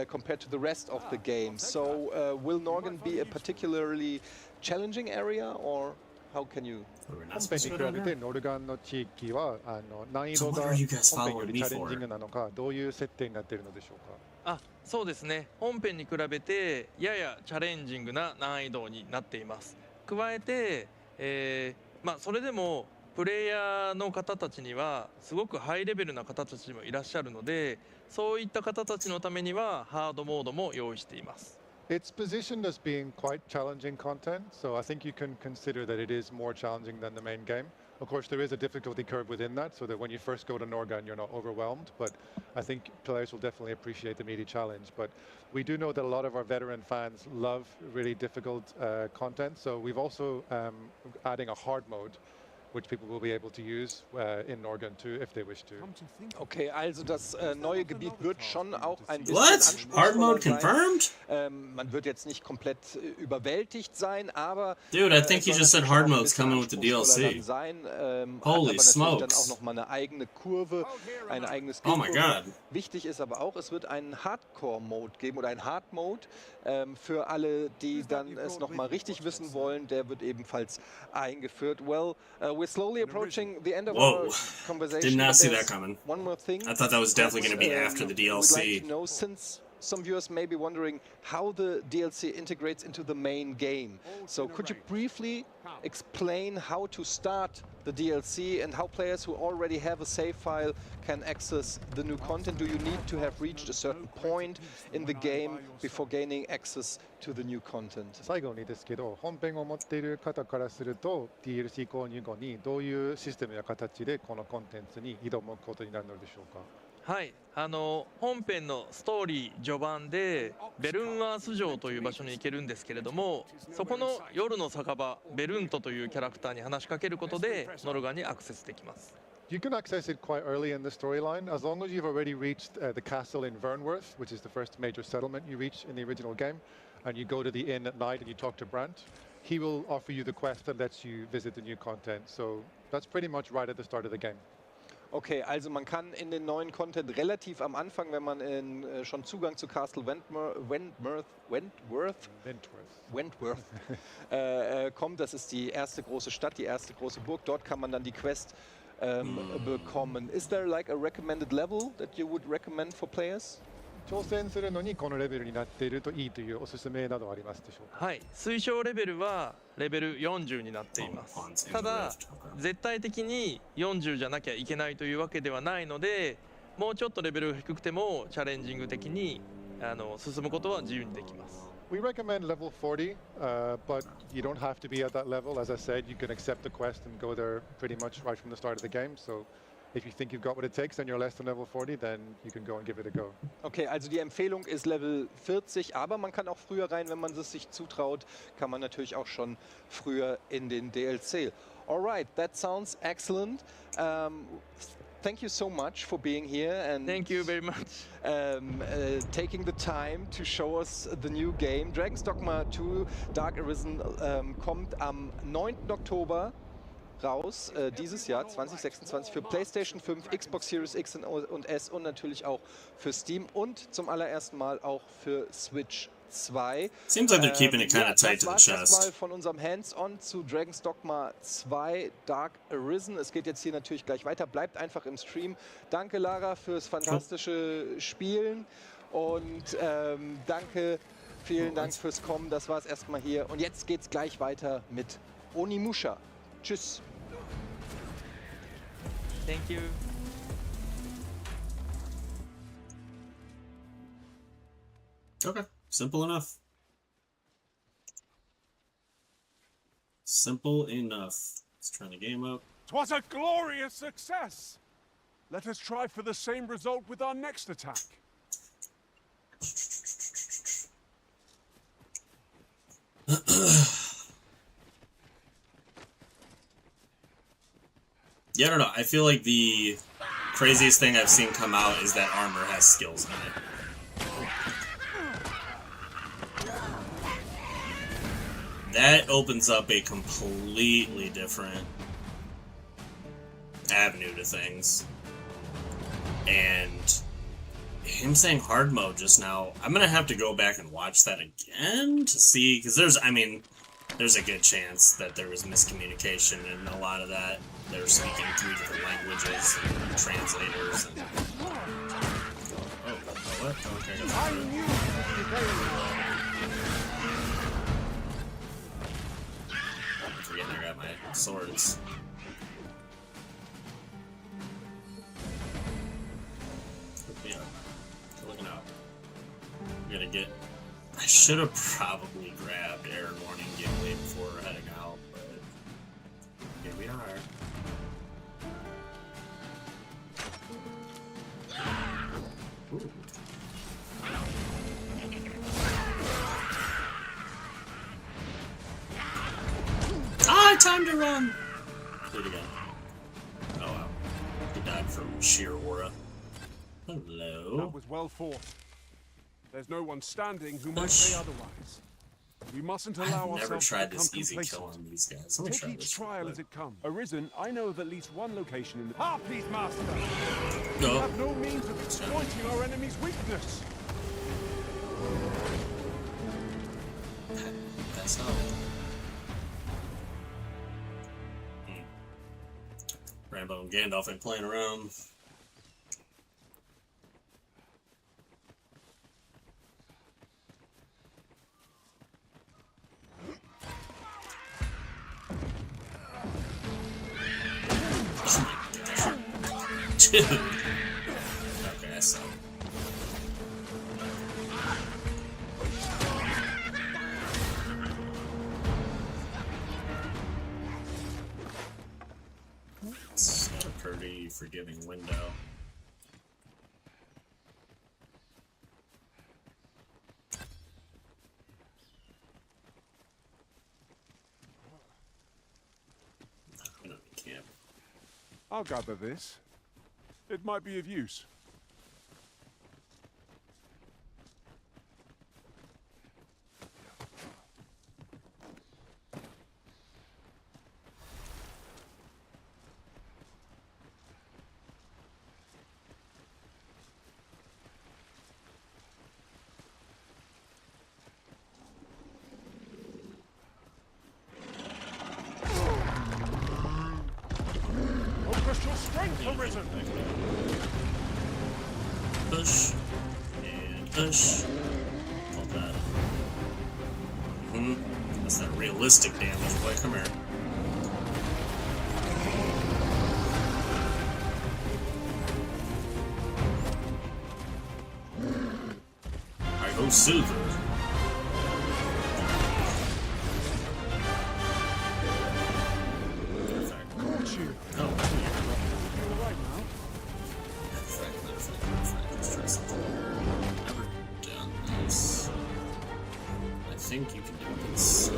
compared to the rest of the game. So, will Norgan be a particularly challenging area, or how can you? 本編に比べてノルガンの地域は難易度が本編よりチャレンジングなのか、どういう設定になっているのでしょうか。そうですね。本編に比べてややチャレンジングな難易度になっています。加えて、それでもプレイヤーの方たちにはすごくハイレベルな方たちもいらっしゃるので、そういった方たちのためにはハードモードも用意しています。It's positioned as being quite challenging content, so I think you can consider that it is more challenging than the main game. Of course, there is a difficulty curve within that, so that when you first go to Norgan, you're not overwhelmed, but I think players will definitely appreciate the meaty challenge. But we do know that a lot of our veteran fans love really difficult content, so we've also adding a hard mode, which people will be able to use in Norgan too, if they wish to. Okay, also das neue Gebiet wird schon auch ein bisschen anspruchsvoller Hard mode confirmed? Man wird jetzt nicht komplett überwältigt sein, aber dude, I think you just said hard mode's coming with the DLC. Holy smokes! Dann auch noch mal eine eigene Kurve, ein eigenes Oh my god! Wichtig ist aber auch, es wird einen Hardcore-Mode geben oder einen Hard-Mode für alle, die dann es noch mal richtig wissen wollen. Der wird ebenfalls eingeführt. Well, we're slowly approaching the end of our conversation. Did not see that coming. One more thing. I thought that was definitely going to be after the DLC. We'd like to know, since some viewers may be wondering how the DLC integrates into the main game. So could you briefly explain how to start the DLC and how players who already have a save file can access the new content? Do you need to have reached a certain point in the game before gaining access to the new content? 最後にですけど、本編を持っている方からすると DLC 購入後にどういうシステムや形でこのコンテンツに挑むことになるのでしょうか。はい、本編のストーリー序盤でベルンワース城という場所に行けるんですけれども、そこの夜の酒場ベルントというキャラクターに話しかけることでノルガンにアクセスできます。You can access it quite early in the storyline, as long as you've already reached the castle in Vernworth, which is the first major settlement you reach in the original game, and you go to the inn at night and you talk to Brandt. He will offer you the quest that lets you visit the new content, so that's pretty much right at the start of the game. Okay, also man kann in den neuen Content relativ am Anfang, wenn man schon Zugang zu Castle Wentworth kommt, das ist die erste große Stadt, die erste große Burg, dort kann man dann die Quest bekommen. Is there like a recommended level that you would recommend for players? 挑戦するのにこのレベルになっているといいというおすすめなどありますでしょうか。はい、推奨レベルはレベル40になっています。ただ絶対的に40じゃなきゃいけないというわけではないので、もうちょっとレベルが低くてもチャレンジング的に進むことは自由にできます。We recommend level 40, but you don't have to be at that level. As I said, you can accept the quest and go there pretty much right from the start of the game. So If you think you've got what it takes and you're less than level 40, then you can go and give it a go. Okay, also die Empfehlung ist Level 40, aber man kann auch früher rein, wenn man es sich zutraut, kann man natürlich auch schon früher in den DLC. Alright, that sounds excellent. Thank you so much for being here and thank you very much. Taking the time to show us the new game. Dragons Dogma 2 Dark Arisen kommt am 9. Oktober raus, dieses Jahr 2026 für PlayStation 5, Xbox Series X und S und natürlich auch für Steam und zum allerersten Mal auch für Switch 2. Seems like they're keeping it kind of tight to the chest. Das mal von unserem Hands-on zu Dragons Dogma 2 Dark Arisen. Es geht jetzt hier natürlich gleich weiter. Bleibt einfach im Stream. Danke Lara fürs fantastische Spielen und danke, vielen Dank fürs Kommen. Das war es erstmal hier und jetzt geht's gleich weiter mit Onimusha. Tschüss. Thank you. Okay, simple enough. Simple enough. Let's turn the game up. 'Twas a glorious success. Let us try for the same result with our next attack. Yeah, I don't know. I feel like the craziest thing I've seen come out is that armor has skills in it. That opens up a completely different avenue to things. And him saying hard mode just now, I'm gonna have to go back and watch that again to see, because there's a good chance that there was miscommunication and a lot of that. They were speaking 3 different languages, and translators, and... Oh, what? Okay, I'm forgetting I got my swords. Yeah, looking out. I'm gonna get... I should have probably grabbed Aaron Warning Gateway before heading out, but here we are. Ooh. Ah, time to run! Do it again. Oh wow. He died from sheer aura. Hello. That was well fought. There's no one standing who might say otherwise. We mustn't allow ourselves I've never tried to this become easy complacent. kill on these guys. Take each trial as it comes. Arisen, I know of at least one location in the... Harpies, Master! We have no means of exploiting our enemy's weakness. That's how. Rambo and Gandalf ain't playing around. Dude. Okay, so. It's got a pretty forgiving window. No, we can't. I'll gather this. It might be of use. Orchestral strength arisen! Push and push. All that. That's that realistic damage. Boy, come here. I go silver. Caught you. Oh, You're right now. think you can do this.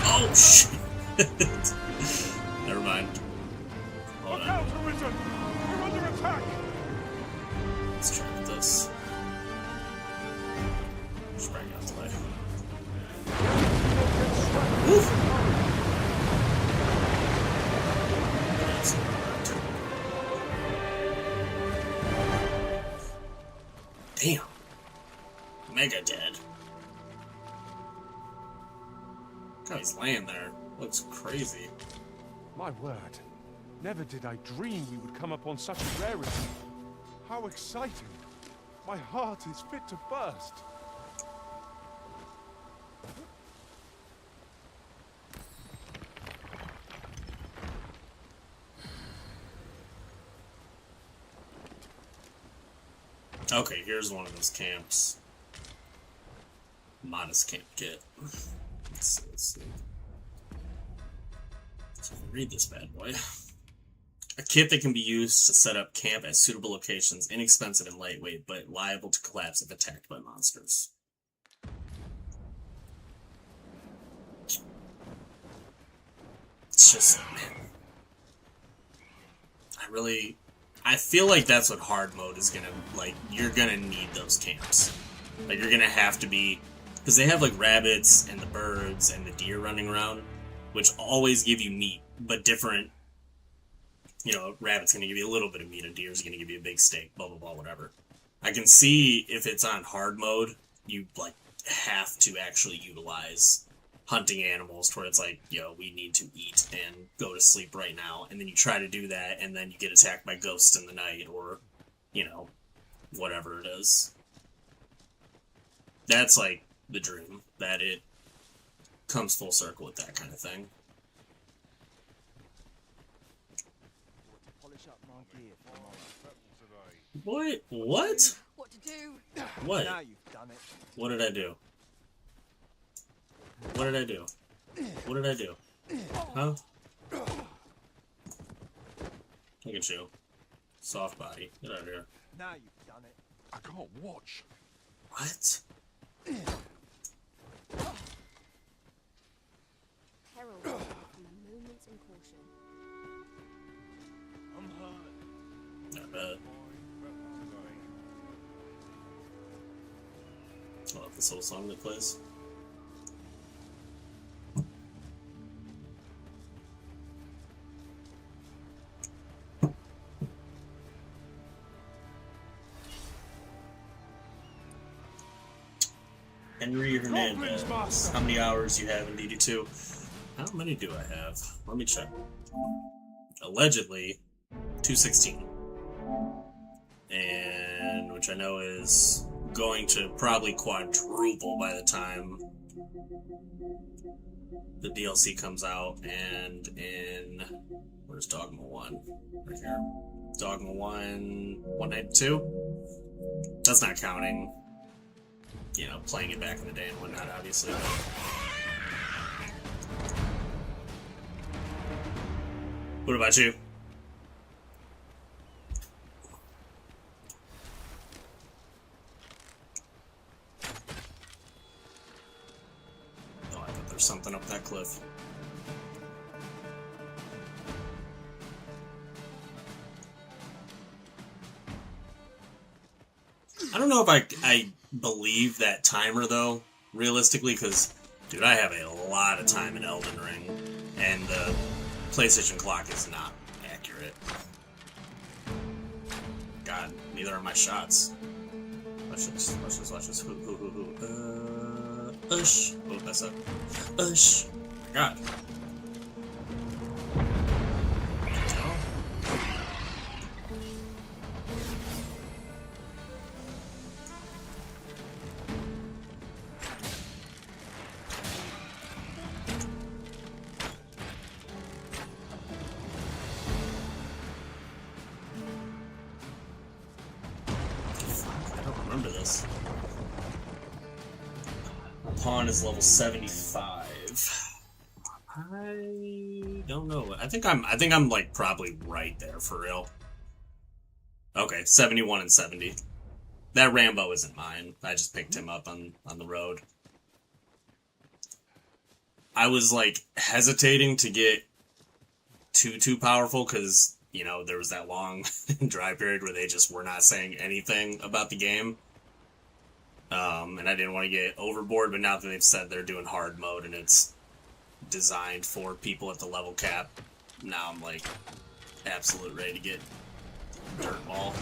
Oh shit! Never mind. Hold on. Arisen! We're under attack! Let's try with this. Sprang out the way. Woof! Damn. Mega dead. God, he's laying there. Looks crazy. My word. Never did I dream we would come upon such a rarity. How exciting. My heart is fit to burst. Okay, here's one of those camps. Modest camp kit. Let's see. So read this bad boy. A kit that can be used to set up camp at suitable locations, inexpensive and lightweight, but liable to collapse if attacked by monsters. It's just, man. I feel like that's what hard mode is gonna, like, you're gonna need those camps. Like, you're gonna have to be, because they have, like, rabbits and the birds and the deer running around, which always give you meat, but different, you know, rabbit's gonna give you a little bit of meat, a deer's gonna give you a big steak, blah, blah, blah, whatever. I can see if it's on hard mode, you, like, have to actually utilize hunting animals to where it's like, yo, we need to eat and go to sleep right now, and then you try to do that, and then you get attacked by ghosts in the night, or, you know, whatever it is. That's, like, the dream, that it comes full circle with that kind of thing. What? What? What to do? What? Now you've done it. What did I do? What did I do? What did I do? Huh? Look at you. Soft body. Get out of here. Now you've done it. I can't watch. What? Peril from a moment's incaution. I'm hurt. Not bad. I love this whole song that plays. Henry Hernandez. How many hours you have in DD2? How many do I have? Let me check. Allegedly, 216. And which I know is going to probably quadruple by the time the DLC comes out. And in, where's Dogma 1? Right here. Dogma 1, 192? That's not counting, you know, playing it back in the day and whatnot, obviously. What about you? Oh, I bet there's something up that cliff. I don't know if I believe that timer, though, realistically, because, dude, I have a lot of time in Elden Ring, and the PlayStation clock is not accurate. God, neither are my shots. Watch this, watch this, watch this. Ush. Oh, that's up. Ush. Oh my God. Pawn is level 75. I don't know. I think I'm like probably right there for real. Okay, 71 and 70. That Rambo isn't mine. I just picked him up on the road. I was, like, hesitating to get too powerful because, you know, there was that long dry period where they just were not saying anything about the game. And I didn't want to get overboard, but now that they've said they're doing hard mode and it's designed for people at the level cap, now I'm, like, absolute ready to get dirt ball.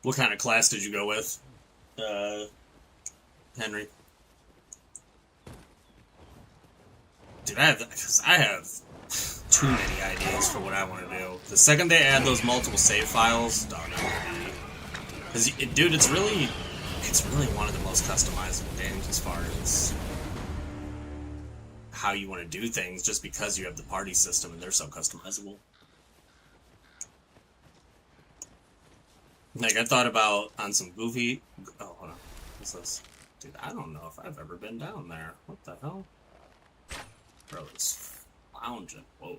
What kind of class did you go with, Henry? Dude, I have too many ideas for what I want to do. The second they add those multiple save files, dog, I'm gonna be... Because, dude, it's really one of the most customizable games as far as how you want to do things, just because you have the party system and they're so customizable. Like, I thought about on some goofy... Oh, hold on. What's this? Dude, I don't know if I've ever been down there. What the hell? Bro, it's lounging. Whoa.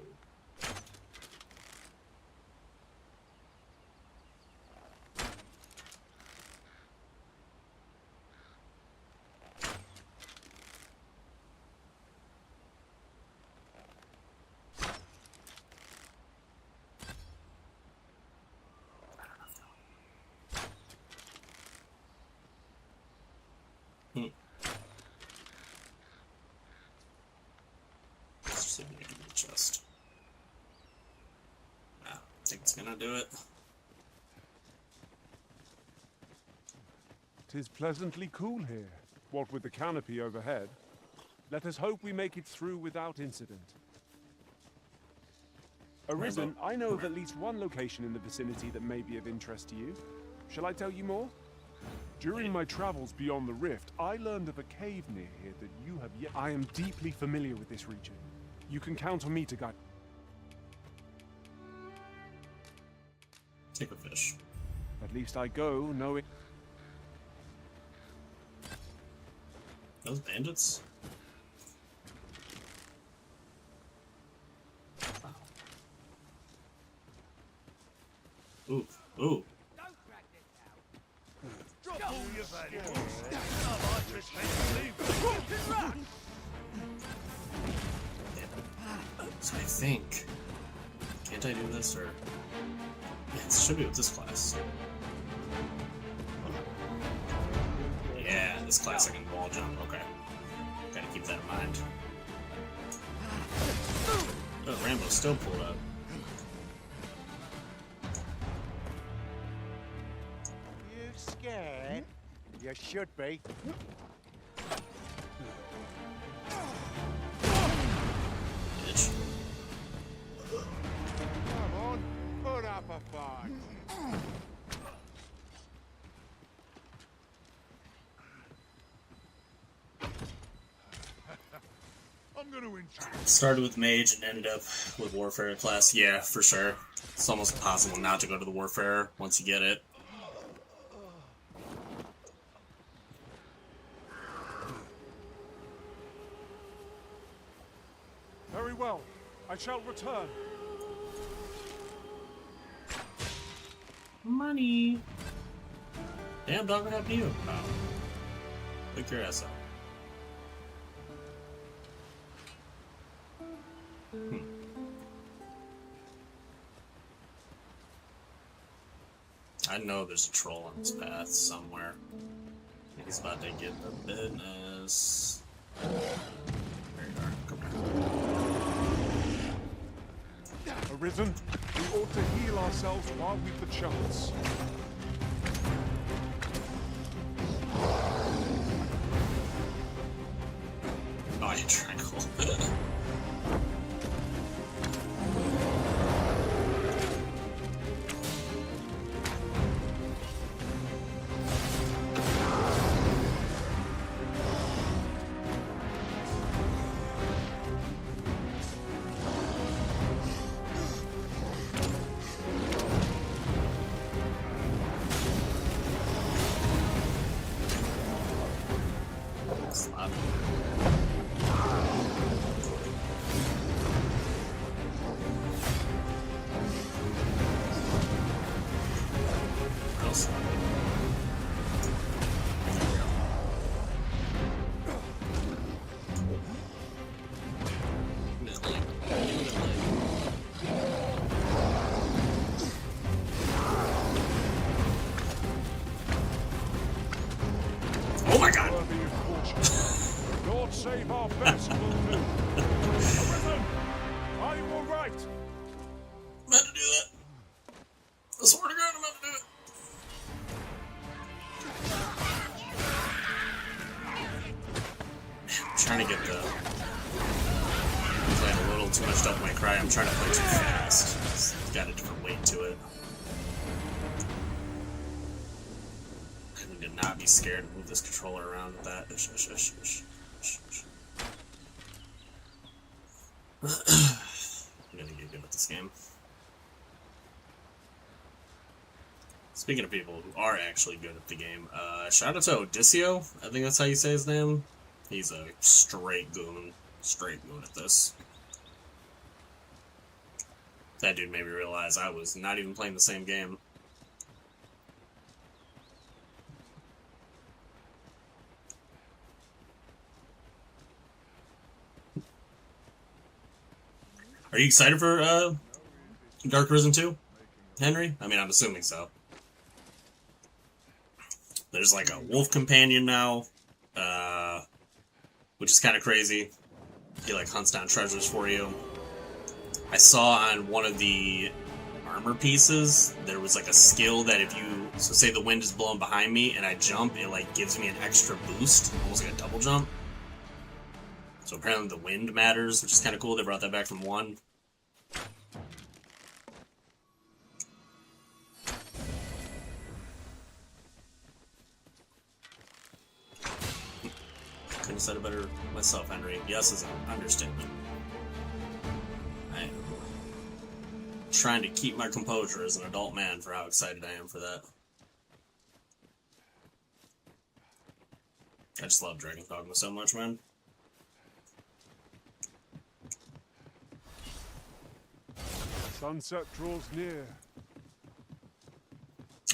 Just, I think it's gonna do it. 'Tis pleasantly cool here, what with the canopy overhead. Let us hope we make it through without incident. Arisen, I know of at least one location in the vicinity that may be of interest to you. Shall I tell you more? During my travels beyond the rift, I learned of a cave near here that you have yet... I am deeply familiar with this region. You can count on me to guide. Take a fish. At least I go knowing. Those bandits? Wow. Ooh, ooh. Drop all your valuables. I just leave. So I think... Can't I do this, or... Yeah, it should be with this class. Yeah, this class I can wall jump. Okay. Gotta keep that in mind. Oh, Rambo's still pulled up. You scared? You should be. Bitch. Come on, put up a fight. I'm gonna Started with Mage and ended up with Warfare class. Yeah, for sure. It's almost impossible not to go to the Warfare once you get it. Very well. I shall return. Money. Damn, dog, what happened to you? Oh. Wake your ass up. I know there's a troll on this path somewhere. He's about to get the business. There you are. Come here. Arisen, we ought to heal ourselves while we've the chance. Oh, you triangle. Slap. Real slap. Oh my god! Lord save our best will do. Arisen! Are you alright? I'm about to do that. I swear to God, I'm about to do it. I'm trying to get the... I'm playing a little too much Devil May Cry. I'm trying to play too fast. It's got a different weight to it. I need to not be scared to move this controller around with that. I'm gonna get good at this game. Speaking of people who are actually good at the game, shout out to Odisseo. I think that's how you say his name. He's a straight goon at this. That dude made me realize I was not even playing the same game. Are you excited for Dark Arisen 2, Henry? I mean, I'm assuming so. There's like a wolf companion now, which is kind of crazy. He like hunts down treasures for you. I saw on one of the armor pieces, there was like a skill that if you, so say the wind is blowing behind me and I jump, it like gives me an extra boost, almost like a double jump. So apparently the wind matters, which is kind of cool. They brought that back from 1. Couldn't have said it better myself, Henry. Yes is an understatement. I am trying to keep my composure as an adult man for how excited I am for that. I just love Dragons Dogma so much, man. Sunset draws near.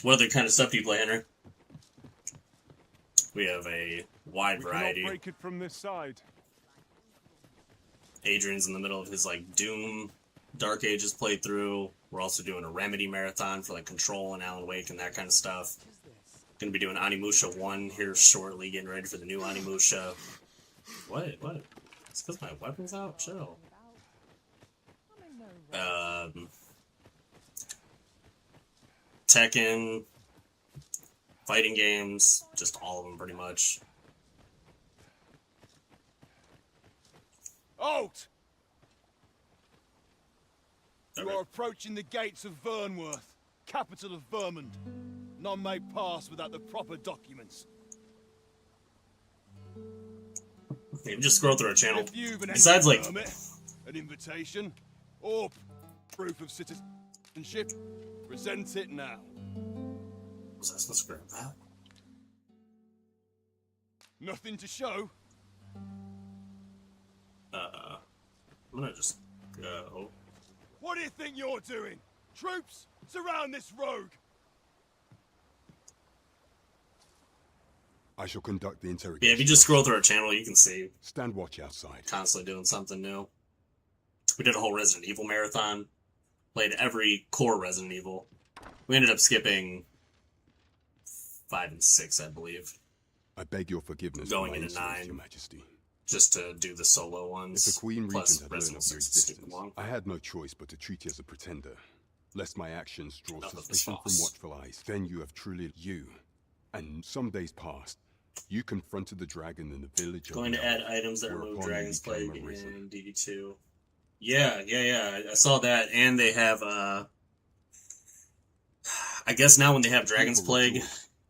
What other kind of stuff do you play, Henry? We have a wide variety. Break it from this side. Adrian's in the middle of his like Doom Dark Ages playthrough. We're also doing a Remedy marathon for like Control and Alan Wake and that kind of stuff. Gonna be doing Animusha 1 here shortly, getting ready for the new Animusha. What? It's because my weapon's out? Chill. Tekken, fighting games, just all of them pretty much. Halt! You are approaching the gates of Vernworth, capital of Vermund. None may pass without the proper documents. Maybe just scroll through our channel. Besides, like, permit, an invitation, or proof of citizenship, present it now. Was I supposed to grab that? Nothing to show? I'm gonna just go. What do you think you're doing? Troops, surround this rogue! I shall conduct the interrogation. Yeah, if you just scroll through our channel, you can see. Stand watch outside. Constantly doing something new. We did a whole Resident Evil marathon. Played every core Resident Evil. We ended up skipping 5 and 6, I believe. I beg your forgiveness. Going into 9, Your Majesty. Just to do the solo ones. If the Queen plus Regent had learned of your existence, I had no choice but to treat you as a pretender, lest my actions draw suspicion from watchful eyes. Then you have truly you. And some days passed. You confronted the dragon in the village of Going to add items that remove Dragon's Plague in DD2. Yeah. I saw that, and they have, I guess now when they have Dragon's Plague,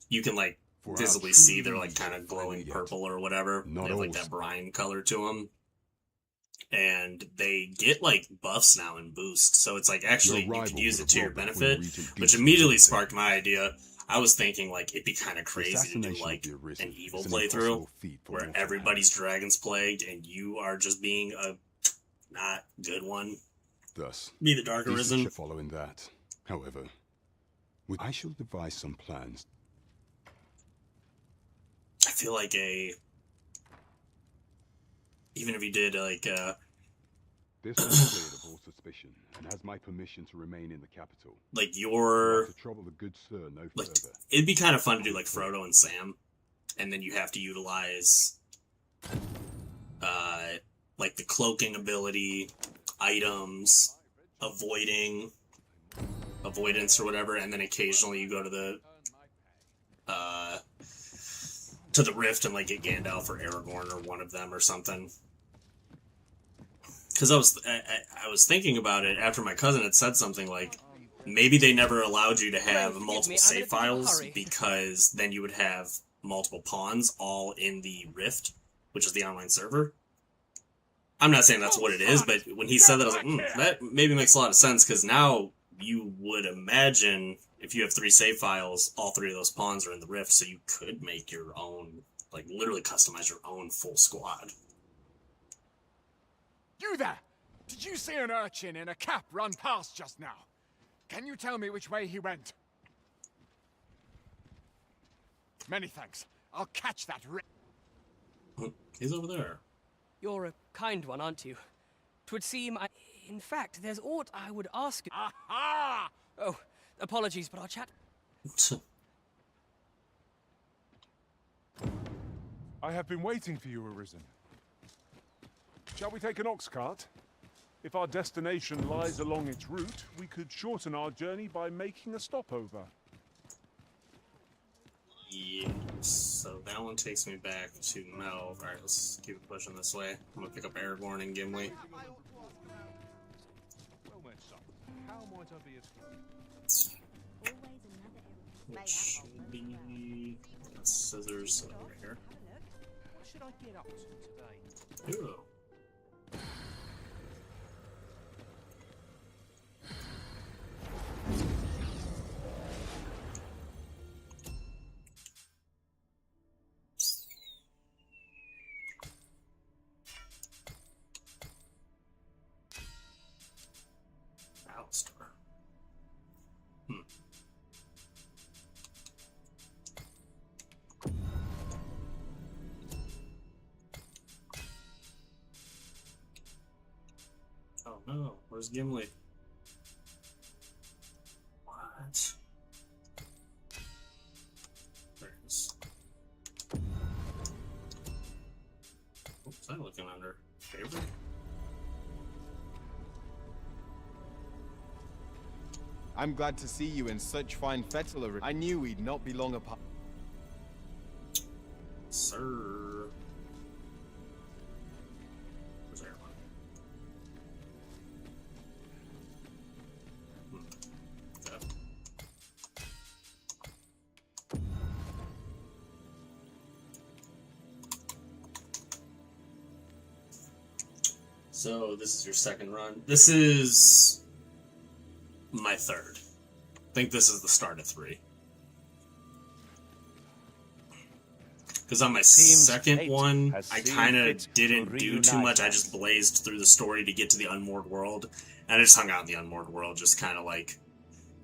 you can, like, visibly see they're, like, kind of glowing purple or whatever. They have, like, that brine color to them. And they get, like, buffs now and boosts, so it's, like, actually, you can use it to your benefit, which immediately sparked my idea. I was thinking like it'd be kind of crazy to do like an evil playthrough where everybody's dragons plagued and you are just being a not good one. Thus, be the Dark Arisen. Following that, however, I shall devise some plans. I feel like even if you did like this is cleared of all suspicion and has my permission to remain in the capital. Like your to trouble the good sir no like further. it'd be kind of fun to do like Frodo and Sam, and then you have to utilize like the cloaking ability, items, avoidance or whatever, and then occasionally you go to the Rift and like get Gandalf or Aragorn or one of them or something. Because I was thinking about it after my cousin had said something like maybe they never allowed you to have multiple save files because then you would have multiple pawns all in the Rift, which is the online server. I'm not saying that's what it is, but when he said that, I was like, that maybe makes a lot of sense, because now you would imagine if you have 3 save files, all 3 of those pawns are in the Rift, so you could make your own, like literally customize your own full squad. You there! Did you see an urchin in a cap run past just now? Can you tell me which way he went? Many thanks. I'll catch that He's over there. You're a kind one, aren't you? 'Twould seem In fact, there's aught I would ask you. Aha! Oh, apologies, but our chat... I have been waiting for you, Arisen. Shall we take an ox cart? If our destination lies along its route, we could shorten our journey by making a stopover. Yes, so that one takes me back to Mel. Alright, let's keep it pushing this way. I'm gonna pick up Aragorn and Gimli. Which should be scissors over here. What should I get up to today? Ooh. Alistar. Oh no, where's Gimli? What? There it is. What was I looking under? Favorite? I'm glad to see you in such fine fettle. I knew we'd not be long apart. Sir. Where's everyone? Okay. So this is your second run. This is my third. I think this is the start of 3. Because on my second one, I kind of didn't do too much. I just blazed through the story to get to the Unmoored World. And I just hung out in the Unmoored World, just kind of like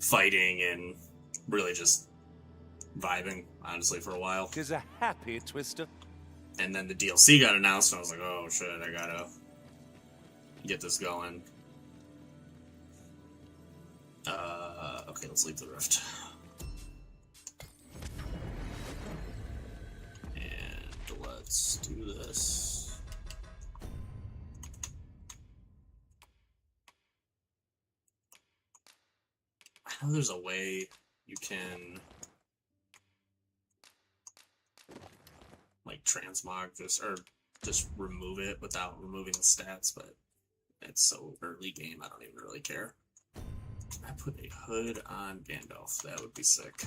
fighting and really just vibing, honestly, for a while. 'Tis a happy twister. And then the DLC got announced, and I was like, oh shit, I gotta get this going. Okay, let's leave the Rift. And let's do this. I know there's a way you can like transmog this, or just remove it without removing the stats, but it's so early game, I don't even really care. I put a hood on Gandalf. That would be sick.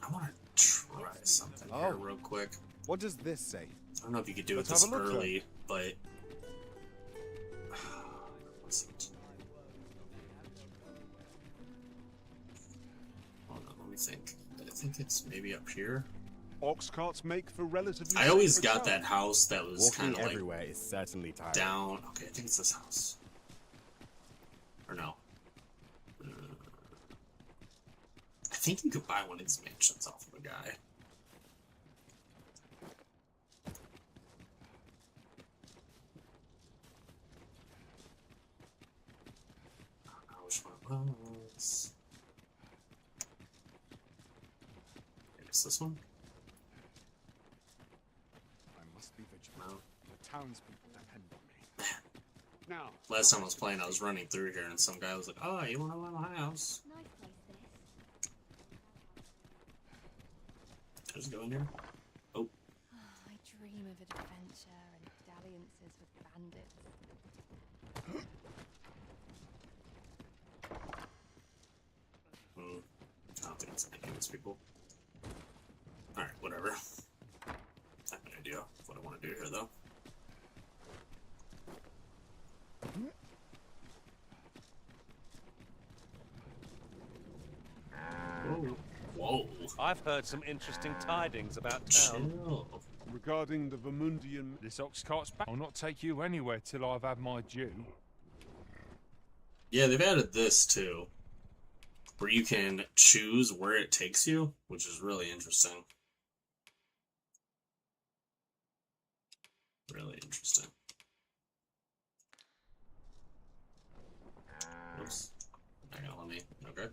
I want to try something here real quick. What does this say? I don't know if you could do it this early, but... think? I think it's maybe up here. Ox carts make for relatively. I always got that house that was kind of like everywhere is certainly tiring. down. Okay, I think it's this house. Or no. I think you could buy one of these mansions off of a guy. I don't know which one it was. Maybe it's this one? I must be vigilant. No. The townspeople depend on me. Now. Last time I was playing, I was running through here, and some guy was like, "Oh, you want to buy my house?" Nice place, this. Just go in here. Oh. I dream of adventure and dalliances with bandits. I don't think it's any of these people. Alright, whatever. I have an idea of what I want to do here, though. Whoa. Whoa. I've heard some interesting tidings about town. Chill. Regarding the Vermundian, this ox cart's back. I'll not take you anywhere till I've had my due. Yeah, they've added this too, where you can choose where it takes you, which is really interesting. Really interesting. Oops. Hang on, let me. Okay.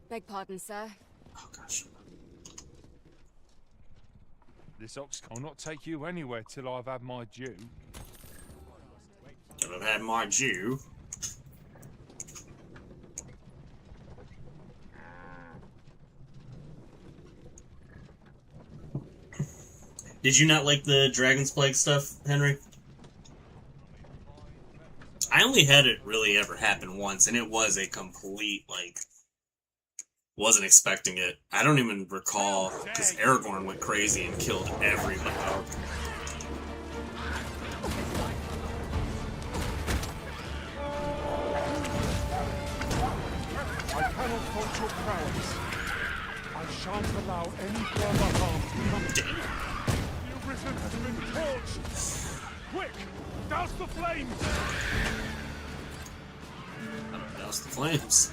Beg pardon, sir. Oh gosh. This ox I'll not take you anywhere till I've had my due. Till I've had my due. Did you not like the Dragon's Plague stuff, Henry? I only had it really ever happen once, and it was a complete, like, wasn't expecting it. I don't even recall, because Aragorn went crazy and killed everybody. I cannot fault your prowess. I shan't allow any further harm to come to you. The Arisen has been torched! Quick! Douse the flames! I don't know, douse the flames.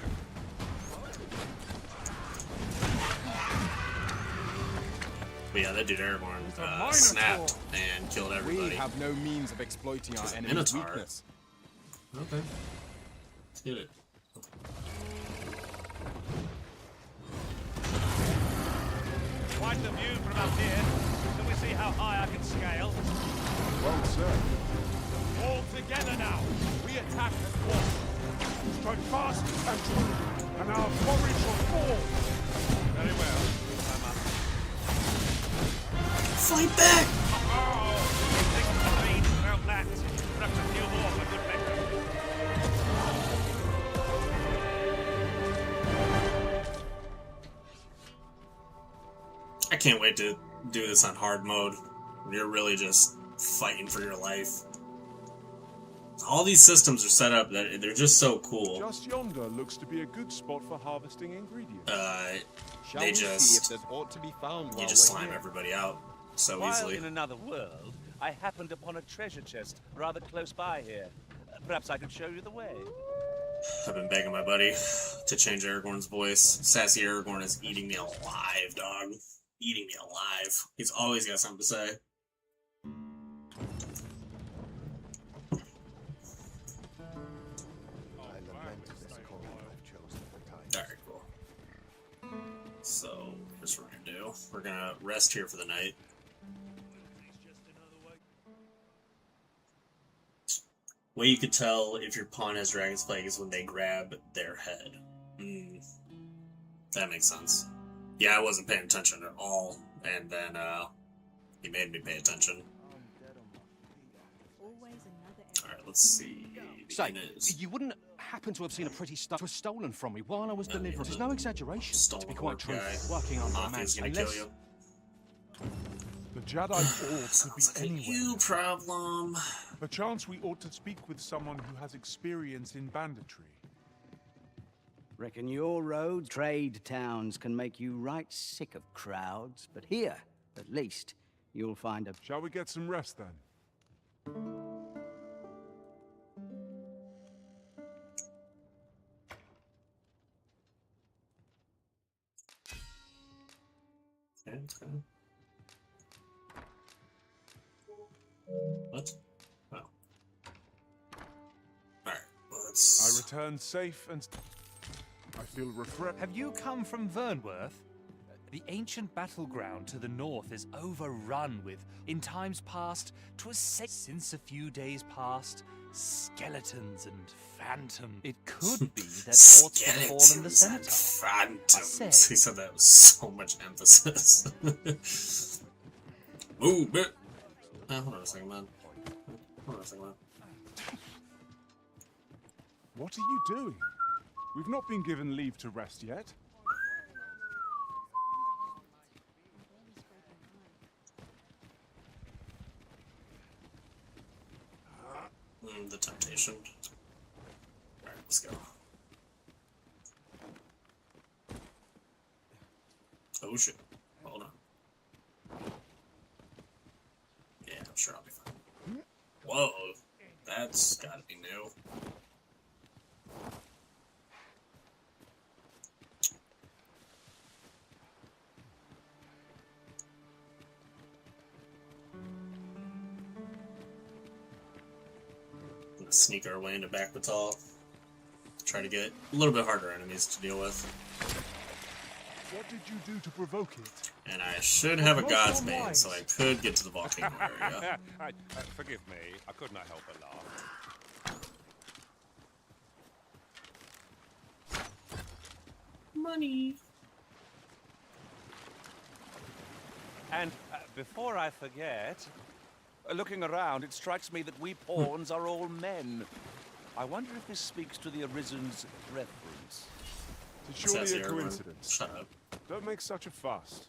But yeah, that dude Aragorn snapped and killed everybody. We have no means of exploiting our enemy's weakness. Okay. Let's get it. Quite the view from up here. Can we see how high I can scale? Well, sir. All together now. We attack at once. Strike fast and true, and our quarry shall fall. Very well. I'm up. Fight back! Oh, think the rain felt that. Perhaps a few more for good measure. I can't wait to do this on hard mode. You're really just fighting for your life. All these systems are set up that they're just so cool. Just yonder looks to be a good spot for harvesting ingredients. Shall they we just see if there's aught to be found you just slime everybody out so While easily. in another world, I happened upon a treasure chest rather close by here. Perhaps I could show you the way. I've been begging my buddy to change Aragorn's voice. Sassy Aragorn is eating me alive, dog. Eating me alive. He's always got something to say. Alright, cool. So, here's what we're gonna do. We're gonna rest here for the night. Way you could tell if your pawn has Dragon's Plague is when they grab their head. That makes sense. Yeah, I wasn't paying attention at all, and then, he made me pay attention. Alright, let's see. Say, you wouldn't happen to have seen a pretty stuff was stolen from me while I was delivering. There's no exaggeration, to be quite true. Working on my man, gonna kill you. The Jedi ought to be anywhere. You problem. Perchance we ought to speak with someone who has experience in banditry. Reckon your road trade towns can make you right sick of crowds, but here, at least, you'll find a... Shall we get some rest then? Okay. What? Oh. Alright, let's... I return safe and... I feel refreshed. Have you come from Vernworth? The ancient battleground to the north is overrun with, in times past, 'twas said since a few days past, skeletons and phantoms. It could be that Orts have fallen the centaur. Phantoms. He said that with so much emphasis. Move it. Hold on a second, man. Hold on a second, man. What are you doing? We've not been given leave to rest yet. The temptation. Alright, let's go. Oh shit. Hold on. Yeah, I'm sure I'll be fine. Whoa. That's gotta be new. Sneak our way into back batal. Try to get a little bit harder enemies to deal with. What did you do to provoke it? And I should have a God's Bane, so I could get to the volcano area. Forgive me, I could not help but laugh. Money. And before I forget, looking around, it strikes me that we pawns are all men. I wonder if this speaks to the Arisen's preference. It's surely a coincidence. Shut up. Don't make such a fuss.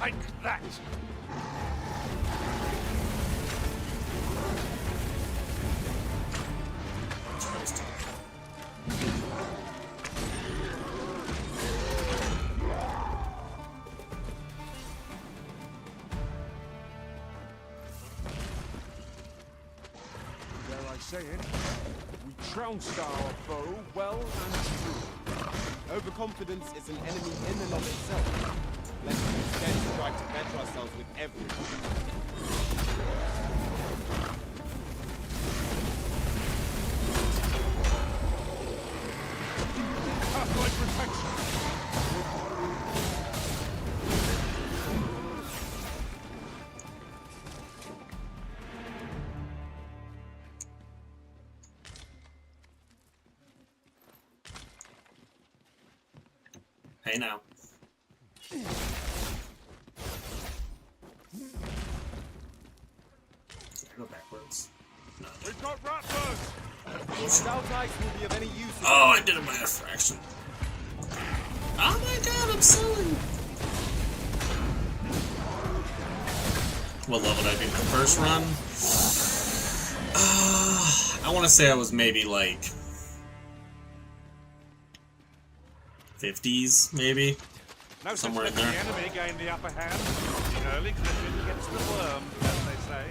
Take that! Say it. We trounced our foe well and true. Overconfidence is an enemy in and of itself. Let's instead try to better ourselves with everything. Half-life protection. Hey now. Go backwards. No. We've got ratbirds! Stout ice will be of any use. Oh, I did it by a fraction. Oh my god, I'm selling! What level did I do the first run? I want to say I was maybe like 50s, maybe? No somewhere in sense there. letting the enemy gain the upper hand. The early clipping gets the worm, as they say.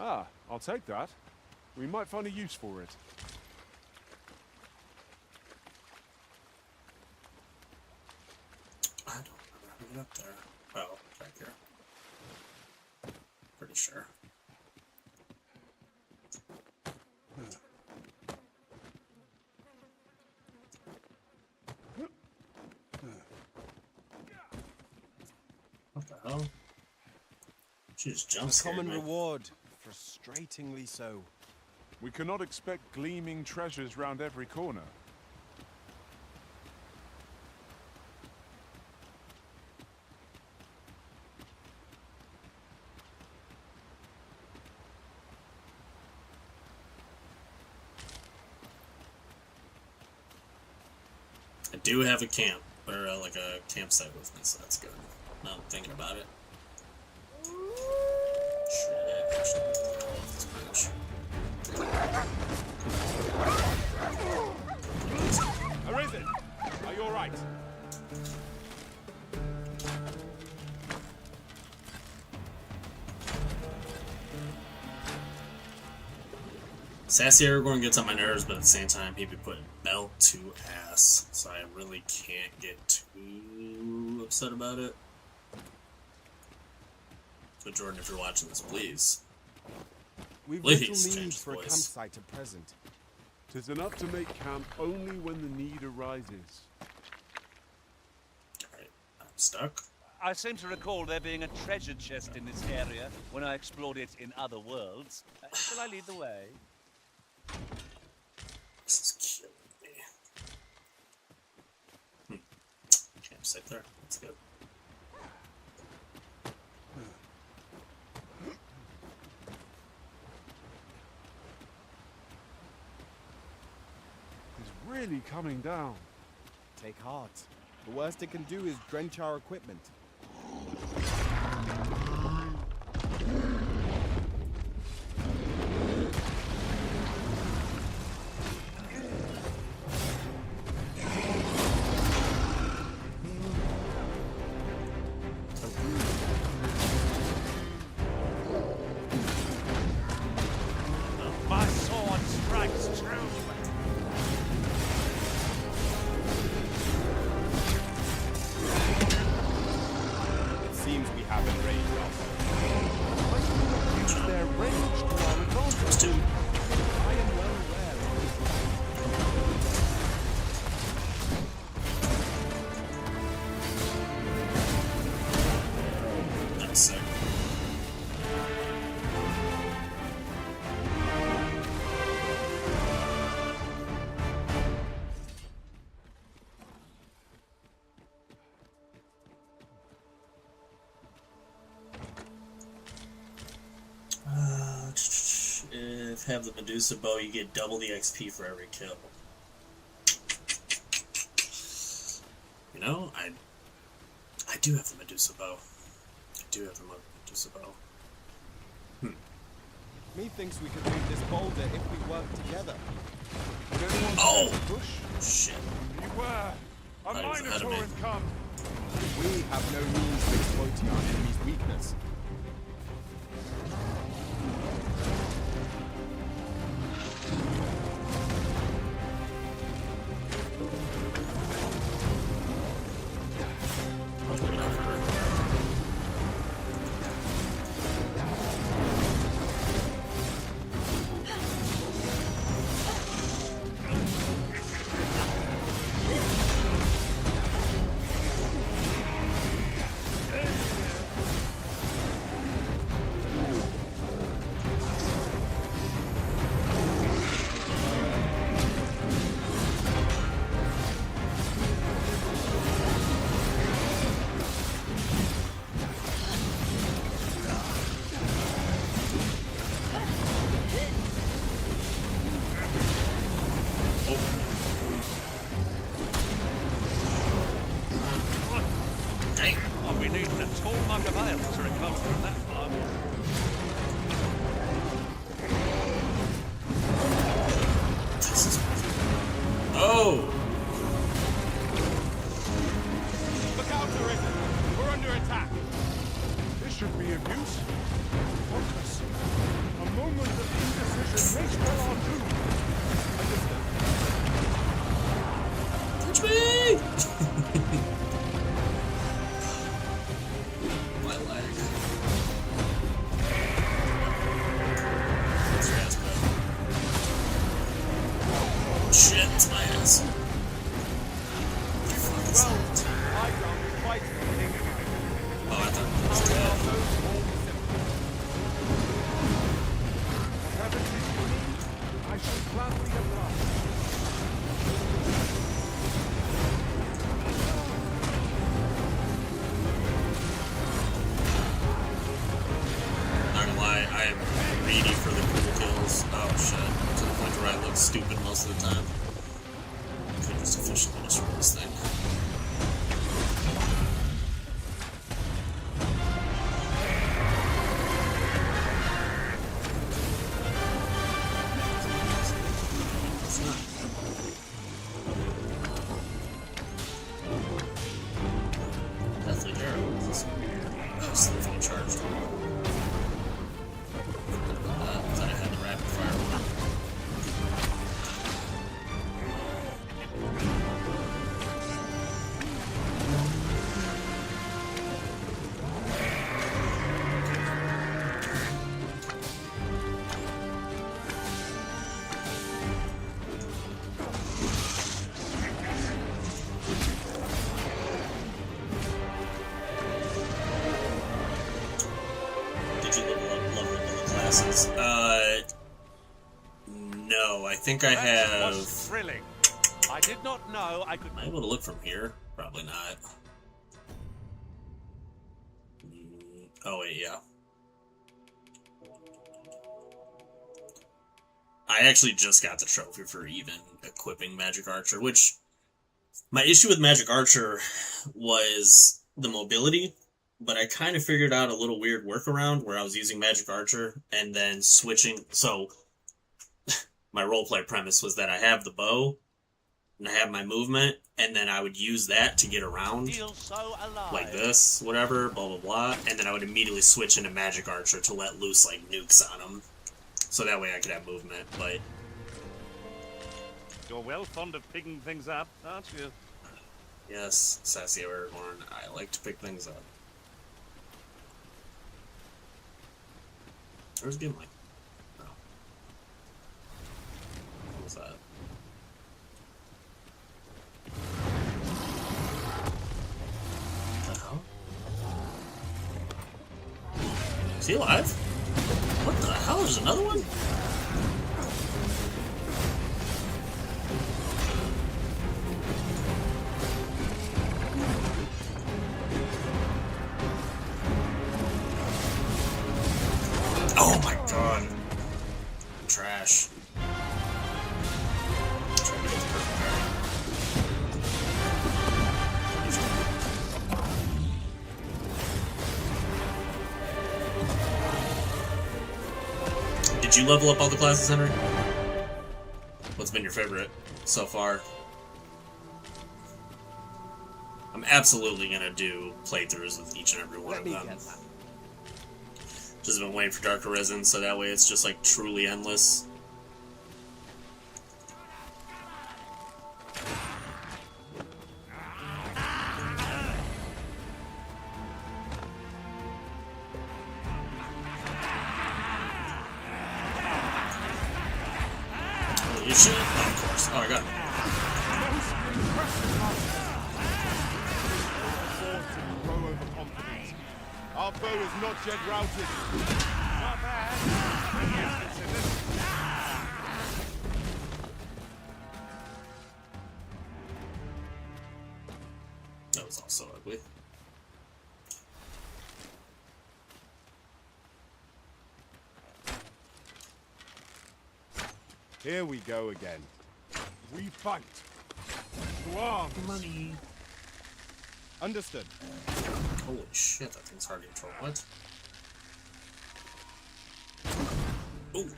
Ah, I'll take that. We might find a use for it. I don't remember how to get up there. Oh, back here. Pretty sure. What the hell? She just jump A scared common me. reward, frustratingly so. We cannot expect gleaming treasures round every corner. I do have a camp, or like a campsite with me, so that's good. Now I'm thinking about it. Arisen! Are you alright? Sassy Aragorn gets on my nerves, but at the same time, he'd be putting belt to ass, so I really can't get too upset about it. So Jordan, if you're watching this, please. We've Please little need change for a voice. campsite at present. 'Tis enough to make camp only when the need arises. Alright, I'm stuck. I seem to recall there being a treasure chest in this area when I explored it in other worlds. Shall I lead the way? This is killing me. Campsite there. That's good. It's really coming down. Take heart. The worst it can do is drench our equipment. My sword strikes true. It seems we have enraged us. Use their range to our advantage. I am well aware of That's sick. If have the Medusa bow, you get double the XP for every kill. You know, I do have the Medusa bow. I do have the Medusa bow. Methinks we could move this boulder if we work together. Oh! Shit. Beware! A Thought he was ahead of Minotaur me. has come! We have no means of exploiting our enemy's weakness. I'll be needing a tall mug of ale to recover from that far. Oh! Look out, Arisen! We're under attack! This should be of use. Focus. A moment of indecision may spell our doom. Touch me! My leg. That's your ass, bro. Shit, it's my ass. Well, I don't fight for King. Oh, I thought it was dead. Whatever it is you need, I shall gladly oblige. Not gonna lie, I am greedy for the cool kills. Oh shit. To the point where I look stupid most of the time. I could just efficiently destroy this thing. It's not. Deathly arrow. Is this? Oh, it's fully charged. Thought I had the rapid fire one. Did you level up the classes? No, I think I have. Was thrilling. I did not know I could. Am I able to look from here? Probably not. Oh wait, yeah. I actually just got the trophy for even equipping Magic Archer, which my issue with Magic Archer was the mobility, but I kind of figured out a little weird workaround where I was using Magic Archer and then switching. So my roleplay premise was that I have the bow and I have my movement, and then I would use that to get around, like this, whatever, blah blah blah, and then I would immediately switch into Magic Archer to let loose like nukes on them, so that way I could have movement. But You're well fond of picking things up, aren't you? yes, Sassy Aragorn, I like to pick things up. Where's Gimli? Oh. What was that? What the hell? Is he alive? What the hell? There's another one? Oh my god. Trash. Trying to get the perfect parry. Did you level up all the classes, Henry? What's been your favorite so far? I'm absolutely gonna do playthroughs with each and every one of them. Just been waiting for Dark Arisen, so that way it's just like truly endless. You should. Oh, of course. Oh, I got it. Our foe is not yet routed. Not bad. That was also ugly. Here we go again. We fight. To arms. Money. Understood. Holy shit, that thing's hard to control. What? Ooh.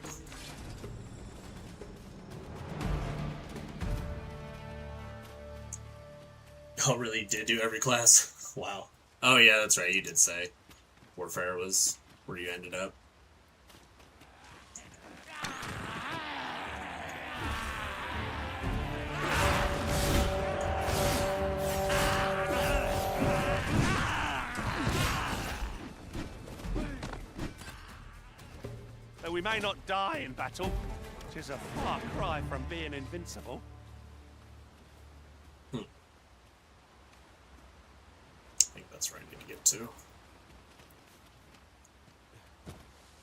Oh, really? Did do every class? Wow. Oh, yeah, that's right. You did say Warfare was where you ended up. Though we may not die in battle, 'tis a far cry from being invincible. I think that's where I need to get to.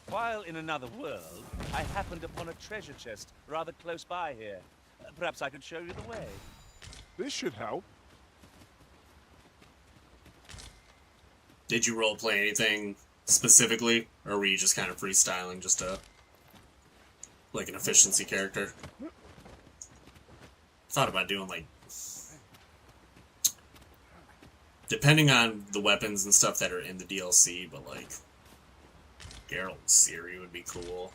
While in another world, I happened upon a treasure chest rather close by here. Perhaps I could show you the way. This should help. Did you roleplay anything specifically, or were you just kind of freestyling, just like an efficiency character? Thought about doing like, depending on the weapons and stuff that are in the DLC, but like Geralt and Ciri would be cool.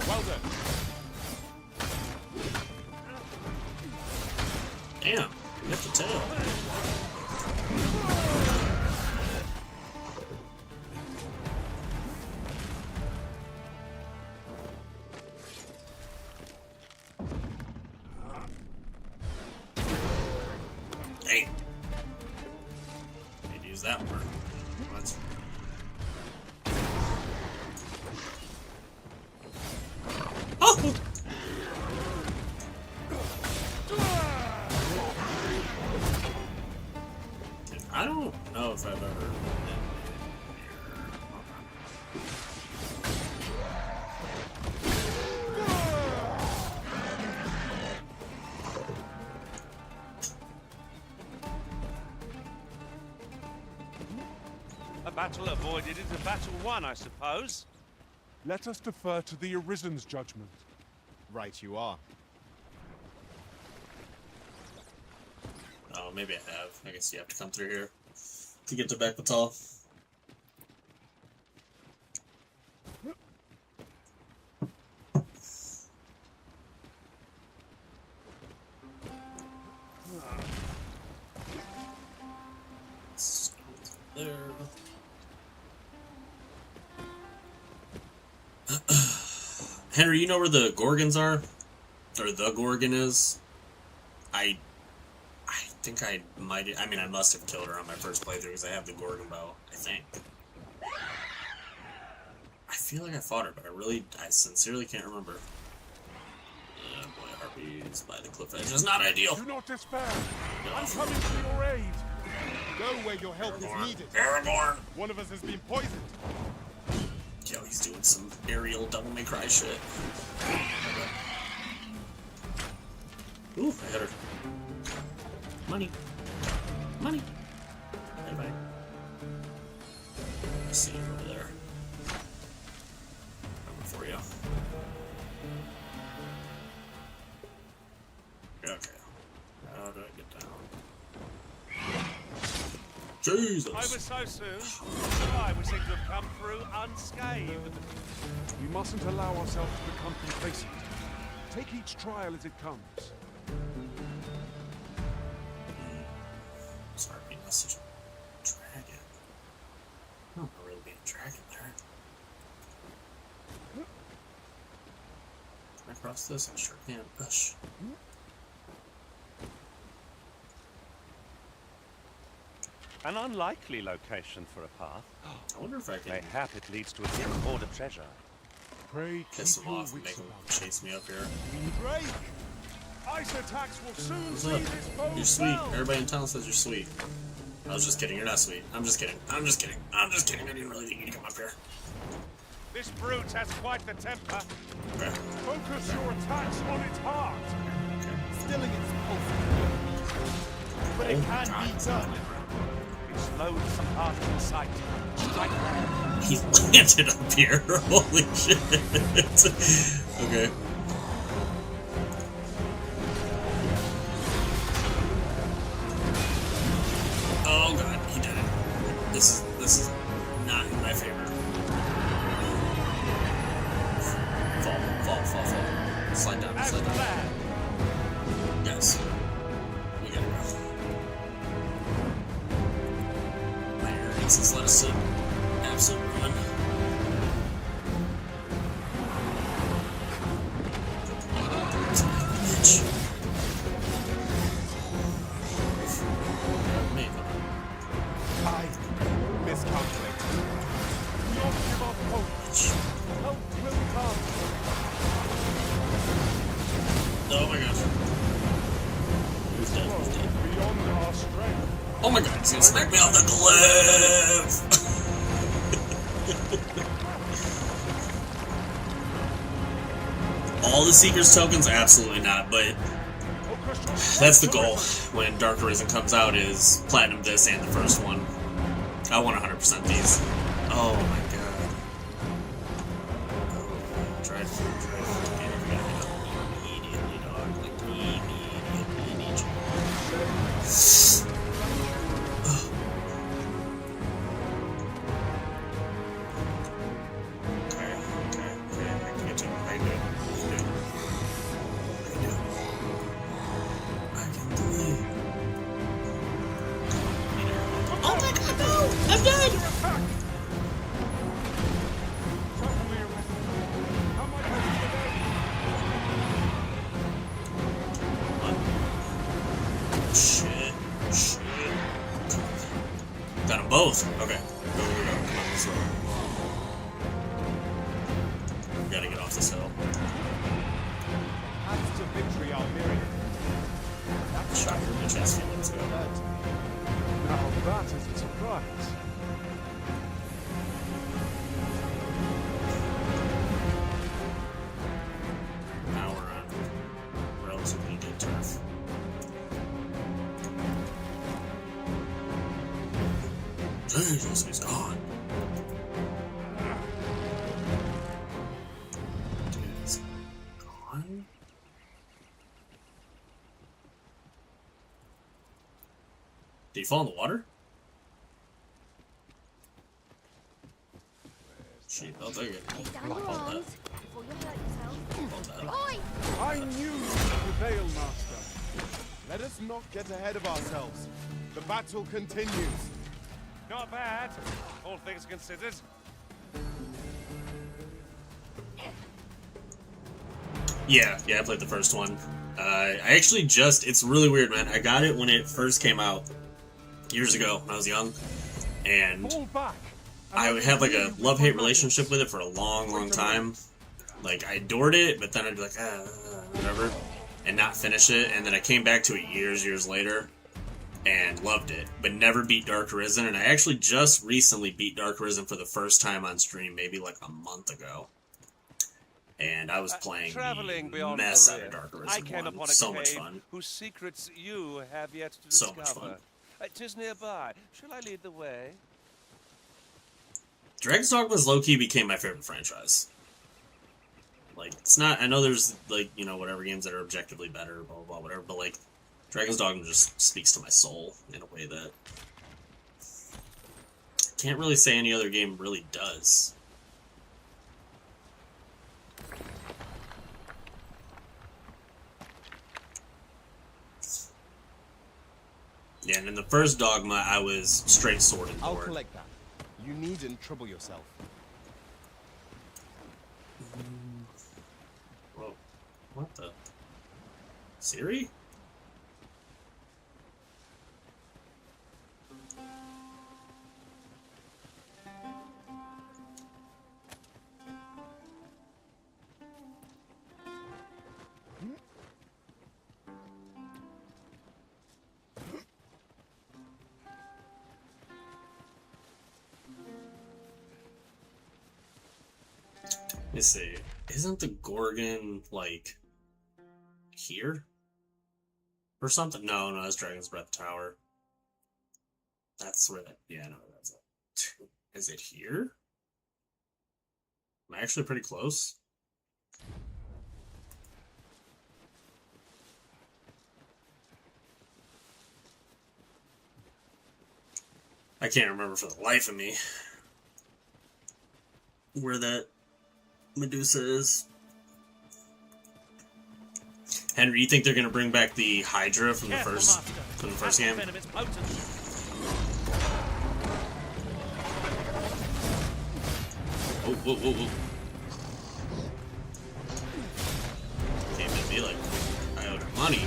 Well done. Damn, you have to tell. Hey. Need to use that one. Let's... Oh! I don't know if I've ever... A battle avoided is a battle won, I suppose. Let us defer to the Arisen's judgment. Right you are. Oh, maybe I have. I guess you have to come through here to get to Bekbatal. There. Henry, you know where the Gorgons are? Or the Gorgon is? I think I might... I mean, I must have killed her on my first playthrough because I have the Gorgon bow, I think. I feel like I fought her, but I sincerely can't remember. Boy, harpies by the cliff edge is not ideal. Do not despair. I'm coming to your aid. Go where your help is needed. Aragorn! One of us has been poisoned. Yo, he's doing some aerial Devil May Cry shit. Ooh, I hit her. Money. Money. Bye-bye. I see you over there. Coming for you. Okay. How do I get down? Jesus! I was so soon. I would seem to have come through unscathed. We mustn't allow ourselves to become complacent. Take each trial as it comes. Sorry, being such a dragon. I don't know really being a dragon there. Can I cross this? I sure can. Push. An unlikely location for a path. I wonder if I can... Mayhap it leads to a hidden hoard of treasure. Pray piss him off and make him chase me up here. Drake! Ice attacks will soon What's see up? this foe You're sweet. fell. Everybody in town says you're sweet. I was just kidding. You're not sweet. I'm just kidding. I'm just kidding. I'm just kidding. I didn't really think you'd come up here. This brute has quite the temper. Okay. Focus your attacks on its heart. Stilling its pulse. But it can be done. Explode some part of the sight. Strike there. He landed up here. Holy shit. Okay. Oh god, he did it. This is not in my favor. Where's the plan? Guys, we gotta go. My arrogance has let us in. Absolute run. Bitch. I miscalculated. Don't give up hope. Help will come. Oh my god. Who's dead? Who's dead? Beyond our strength. Oh my god, he's gonna smack me off the cliff! All the Seeker's tokens? Absolutely not, but that's the goal when Dark Arisen comes out, is platinum this and the first one. I want 100% these. Oh my god. Oh, dried fruit. And we gotta get up immediately, dog. Like, immediately. I need you. Okay. I can get to him. I can do it. Oh my god, no! I'm dead! Shit. Got them both. Okay. Go. Come on, let's go. Gotta get off this hill. Paths to victory are myriad. Shot her in the chest a few minutes ago. Now that is a surprise. Now we're on relatively good turf. Jesus, he's gone. Dude, he's gone? Did he fall in the water? Shit, I'll take it. Hold that. I knew you would prevail, Master. Let us not get ahead of ourselves. The battle continues. Not bad, all things considered. Yeah, I played the first one. I actually it's really weird, man. I got it when it first came out years ago when I was young, and I had like a love-hate relationship with it for a long time. Like, I adored it, but then I'd be like, whatever, and not finish it, and then I came back to it years later and loved it, but never beat Dark Arisen, and I actually just recently beat Dark Arisen for the first time on stream, maybe like a month ago. And I was playing Traveling the beyond mess the out of rift, Dark I Arisen came 1. upon a So much cave fun. whose secrets you have yet to So discover. much fun. 'Tis nearby. Shall I lead the way? Dragons Dogma low-key became my favorite franchise. Like, it's not, I know there's, like, you know, whatever games that are objectively better, blah, blah, blah, whatever, but, like, Dragons Dogma just speaks to my soul in a way that I can't really say any other game really does. Yeah, and in the first Dogma, I was straight sword and I'll board. collect that. You needn't trouble yourself. Whoa. What the? Siri? Let me see. Isn't the Gorgon, like, here? Or something? No, that's Dragon's Breath Tower. That's where that... Yeah, no, that's it. Is it here? I'm actually pretty close. I can't remember for the life of me where that Medusa is. Henry, you think they're gonna bring back the Hydra from the first game? Oh, whoa, whoa, whoa. Came to be like, I owed her money.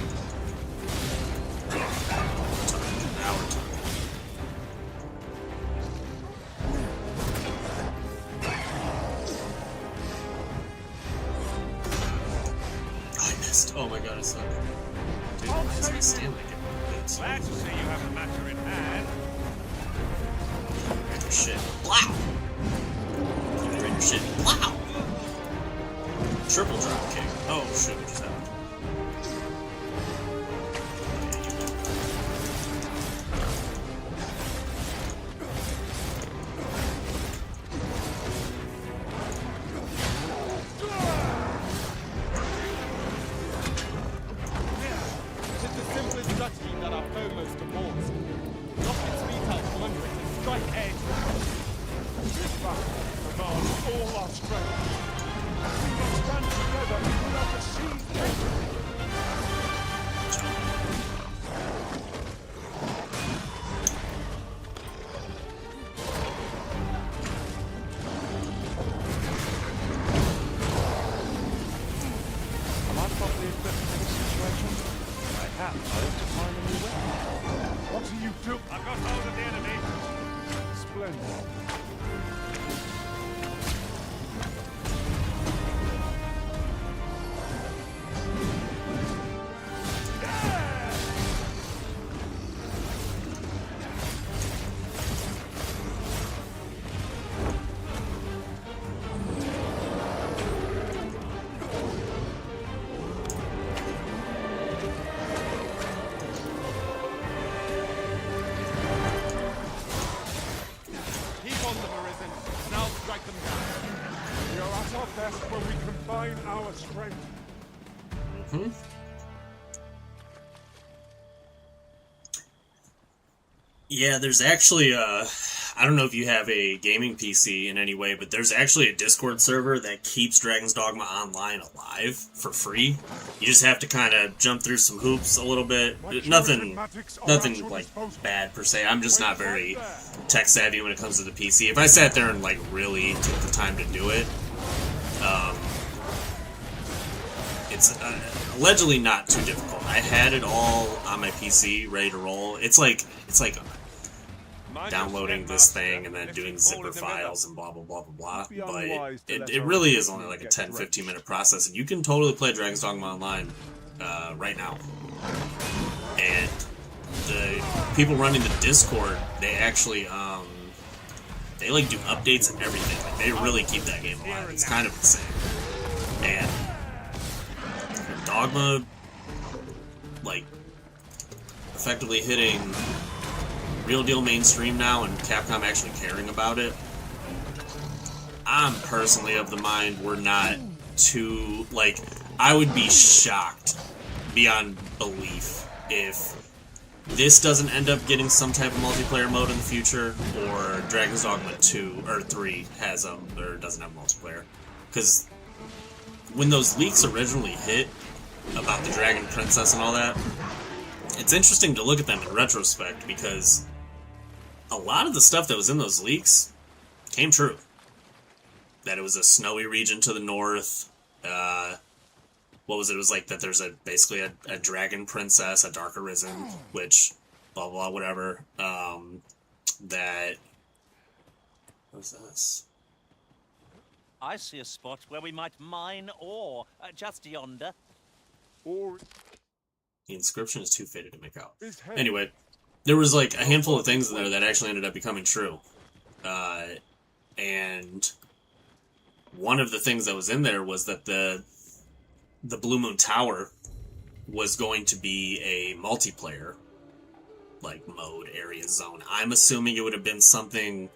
Now we're talking. I missed. Oh my god, I suck. Dude, I just can't stand like it. Glad to see you have the matter in hand. Get your shit. Wow! Get your shit. Wow! Triple drop kick. Oh shit, what just happened? Yeah, there's actually, I don't know if you have a gaming PC in any way, but there's actually a Discord server that keeps Dragons Dogma Online alive for free. You just have to kind of jump through some hoops a little bit. Nothing like bad per se. I'm just not very tech savvy when it comes to the PC. If I sat there and like really took the time to do it, it's allegedly not too difficult. I had it all on my PC ready to roll. It's like downloading this thing and then doing zipper files and blah blah blah blah blah, but it really is only like a 10-15 minute process, and you can totally play Dragons Dogma Online right now. And the people running the Discord, they actually they like do updates and everything. Like they really keep that game alive. It's kind of insane. And Dogma, like, effectively hitting real deal mainstream now, and Capcom actually caring about it. I'm personally of the mind we're not too, like, I would be shocked beyond belief if this doesn't end up getting some type of multiplayer mode in the future, or Dragons Dogma 2 or 3 has or doesn't have multiplayer. Because when those leaks originally hit about the Dragon Princess and all that, it's interesting to look at them in retrospect, because a lot of the stuff that was in those leaks came true. That it was a snowy region to the north. What was it? It was like that there's basically a dragon princess, a Dark Arisen, which blah blah whatever. That what's this? I see a spot where we might mine ore, just yonder. Or the inscription is too faded to make out. Anyway, there was like a handful of things in there that actually ended up becoming true. And one of the things that was in there was that the Blue Moon Tower was going to be a multiplayer like mode, area, zone. I'm assuming it would have been something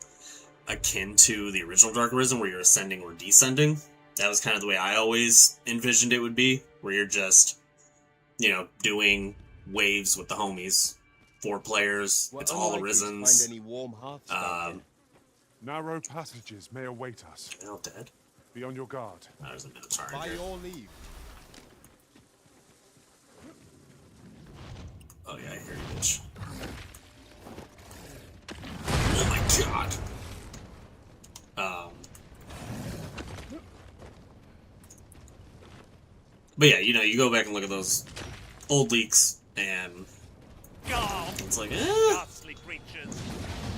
akin to the original Dark Arisen, where you're ascending or descending. That was kind of the way I always envisioned it would be, where you're just, you know, doing waves with the homies. 4 players, it's all Arisens. Narrow passages may await us. They're all dead. Be on your guard. There's a Minotaur By your leave. Oh yeah, I hear you, bitch. Oh my god. But yeah, you know, you go back and look at those old leaks, and it's like,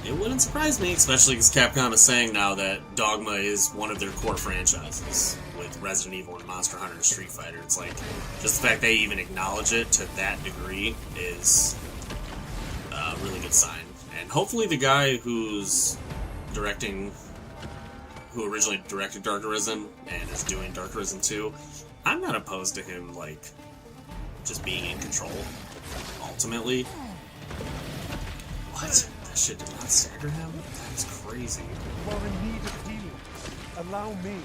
it wouldn't surprise me, especially because Capcom is saying now that Dogma is one of their core franchises, with Resident Evil and Monster Hunter and Street Fighter. It's like, just the fact they even acknowledge it to that degree is a really good sign. And hopefully the guy who's directing, who originally directed Dark Arisen and is doing Dark Arisen 2, I'm not opposed to him, like, just being in control, ultimately. What? That shit did not stagger him? That's crazy. You are in need of healing. Allow me.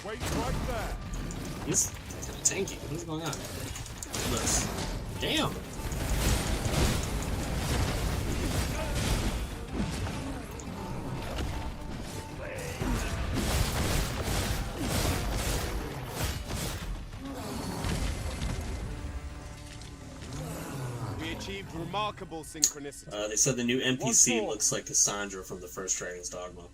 Wait right there. He's kind of tanky. What's going on? Look at this. Damn! Remarkable synchronicity. They said the new NPC looks like Cassandra from the first Dragons Dogma.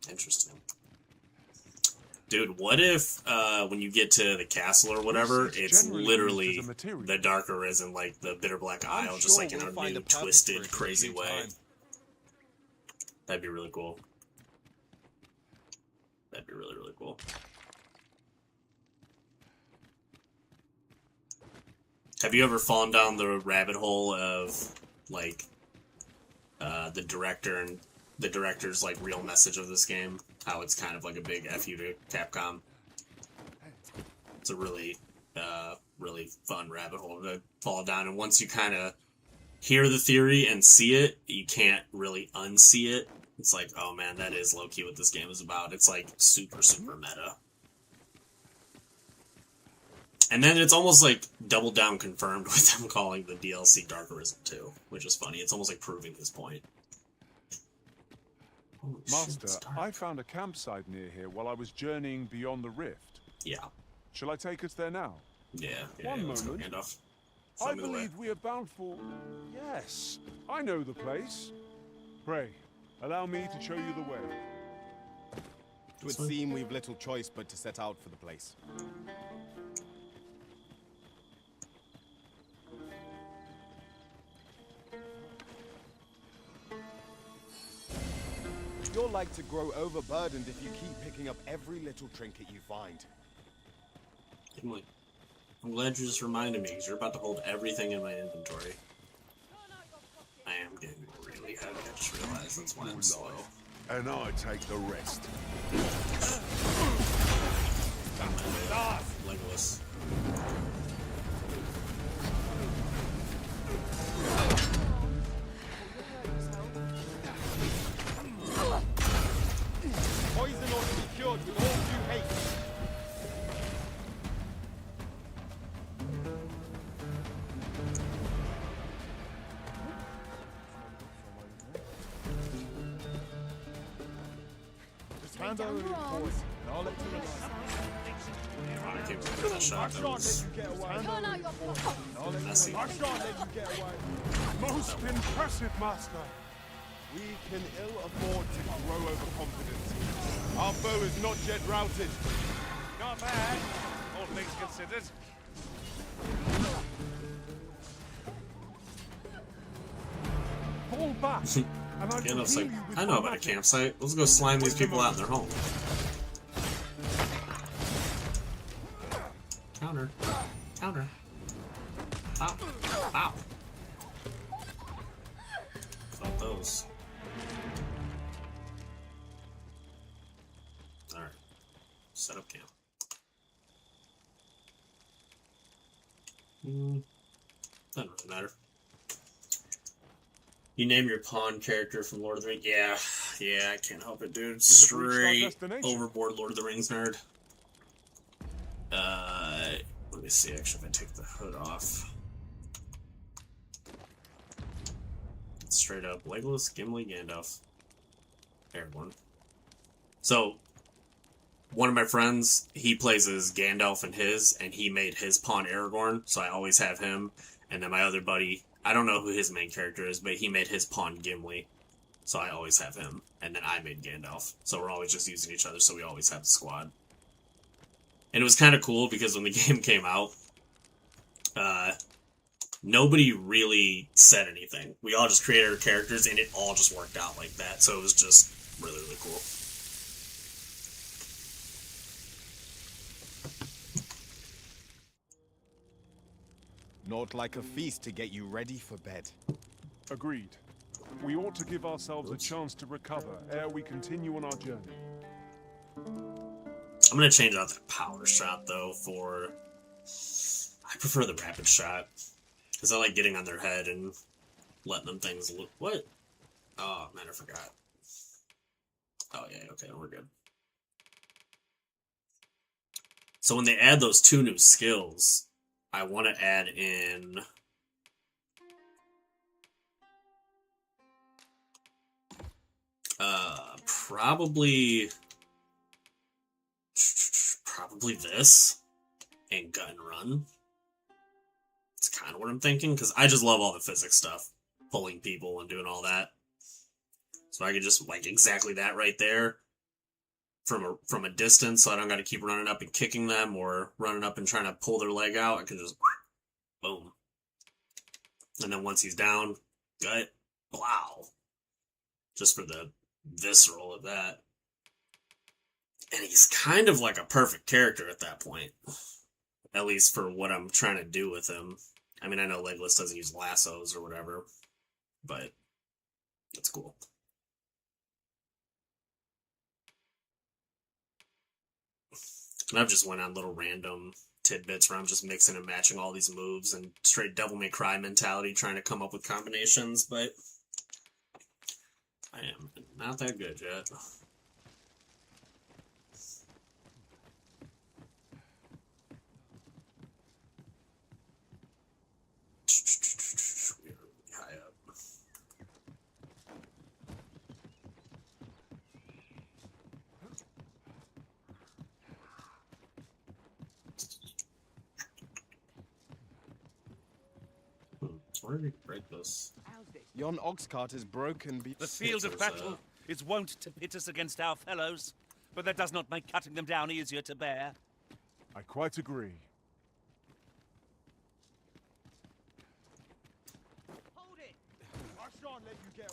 Interesting. Dude, what if when you get to the castle or whatever, it's literally the Dark Arisen, like the Bitter Black Isle, just like in a new, twisted, crazy way? That'd be really cool. That'd be really, really cool. Have you ever fallen down the rabbit hole of, like, the director and the director's, like, real message of this game? How it's kind of like a big FU to Capcom. It's a really, really fun rabbit hole to fall down, and once you kind of hear the theory and see it, you can't really unsee it. It's like, oh man, that is low-key what this game is about. It's, like, super, super meta. And then it's almost like double down confirmed with them calling the DLC Dark Arisen 2, which is funny. It's almost like proving his point. Holy Master, shit, I found a campsite near here while I was journeying beyond the rift. Yeah. Shall I take us there now? Yeah, One let's go, moment. Gandalf. I believe we are bound for... Yes, I know the place. Pray, allow me to show you the way. It would seem we've little choice but to set out for the place. You're like to grow overburdened if you keep picking up every little trinket you find. I'm glad you just reminded me, because you're about to hold everything in my inventory. I am getting really heavy, I just realized that's why I'm slow. And I take the rest. Legolas. Poison ought to be cured with all due haste. Just hand over your poison, and I'll let you relax. I can't believe that shot. That was messy. I shan't let you get away. Most impressive, Master. We can ill afford to grow overconfident. Our foe is not yet routed. Not bad, all things considered. Fall back. And I Gandalf's like, I know about a campsite. Let's go slime these people out in their home. Counter. Counter. Ow. Ow. Felt those. Alright. Set up camp. Doesn't really matter. You name your pawn character from Lord of the Rings? Yeah, I can't help it, dude. Straight overboard Lord of the Rings nerd. Let me see, actually, if I take the hood off. It's straight up Legolas, Gimli, Gandalf. Aragorn. So, one of my friends, he plays as Gandalf in his, and he made his pawn Aragorn, so I always have him. And then my other buddy, I don't know who his main character is, but he made his pawn Gimli, so I always have him. And then I made Gandalf, so we're always just using each other, so we always have the squad. And it was kind of cool because when the game came out, nobody really said anything. We all just created our characters, and it all just worked out like that. So it was just really, really cool. Not like a feast to get you ready for bed. Agreed. We ought to give ourselves a chance to recover ere we continue on our journey. I'm gonna change out that power shot though for. I prefer the rapid shot because I like getting on their head and letting them things look. What? Oh man, I forgot. Oh yeah, okay, we're good. So when they add those 2 new skills, I want to add in. Probably this and Gut and Run. It's kind of what I'm thinking, because I just love all the physics stuff, pulling people and doing all that. So I could just like exactly that right there from a distance, so I don't got to keep running up and kicking them or running up and trying to pull their leg out. I can just boom, and then once he's down, gut, wow, just for the visceral of that. And he's kind of like a perfect character at that point. At least for what I'm trying to do with him. I mean, I know Legolas doesn't use lassos or whatever, but it's cool. And I've just went on little random tidbits where I'm just mixing and matching all these moves and straight Devil May Cry mentality trying to come up with combinations, but I am not that good yet. High up. Where did we break this? Yon ox cart is broken. The field of battle is wont to pit us against our fellows, but that does not make cutting them down easier to bear. I quite agree.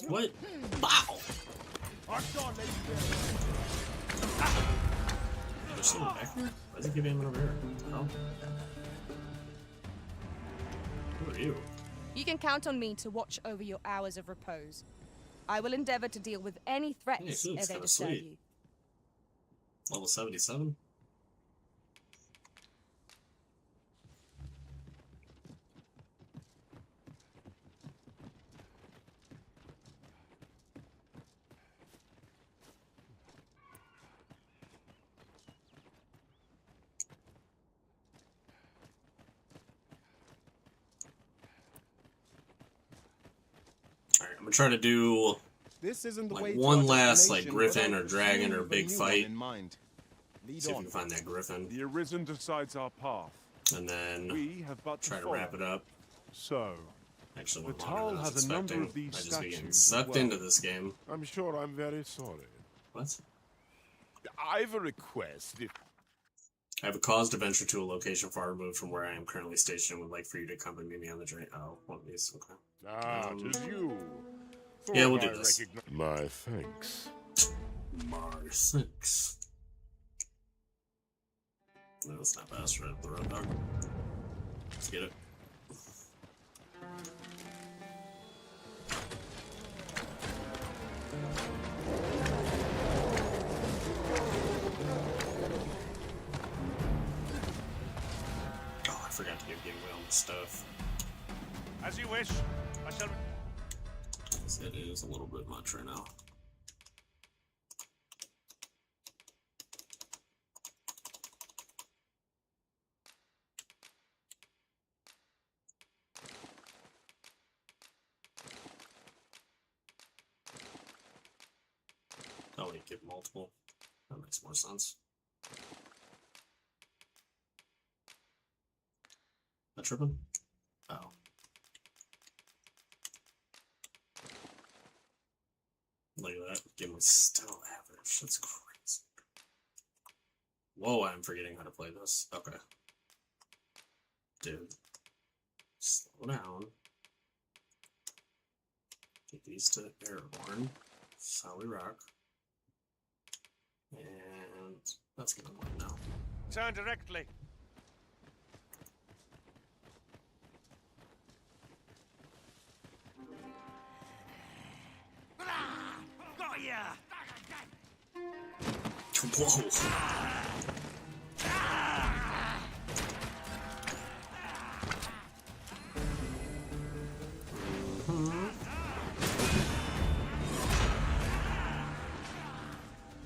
What? Wow! There's someone back there? Why is he giving him over here? Oh. Who are you? You can count on me to watch over your hours of repose. I will endeavor to deal with any threats as they disturb you. Level 77? Alright, I'm gonna try to do This isn't the like way one to our last like destination, griffin but or I dragon truly or big renew one fight. in mind. Lead See if we on. can find that griffin. The Arisen decides our path. And then We have but try to follow. wrap it up. So, Actually, the one longer Tal than I was has a number expecting. of these I just be getting statues as sucked well. into this game. I'm sure I'm very sorry. What? I've a request. I have a cause to venture to a location far removed from where I am currently stationed and would like for you to accompany me on the journey. Oh, one of these. Okay. Ah, 'tis you. Yeah, we'll Thought do I this. My thanks. My thanks. No, it's not fast right up the road, dog. Let's get it. Oh, I forgot to give away all this stuff. As you wish. I shall. It is a little bit much right now. Oh, wait, give multiple. That makes more sense. I tripping? Oh. Look at that. Give me still average. That's crazy. Whoa, I'm forgetting how to play this. Okay. Dude. Slow down. Get these to airborne. That's how we rock. And that's gonna work now. Turn directly. Got ya! Whoa.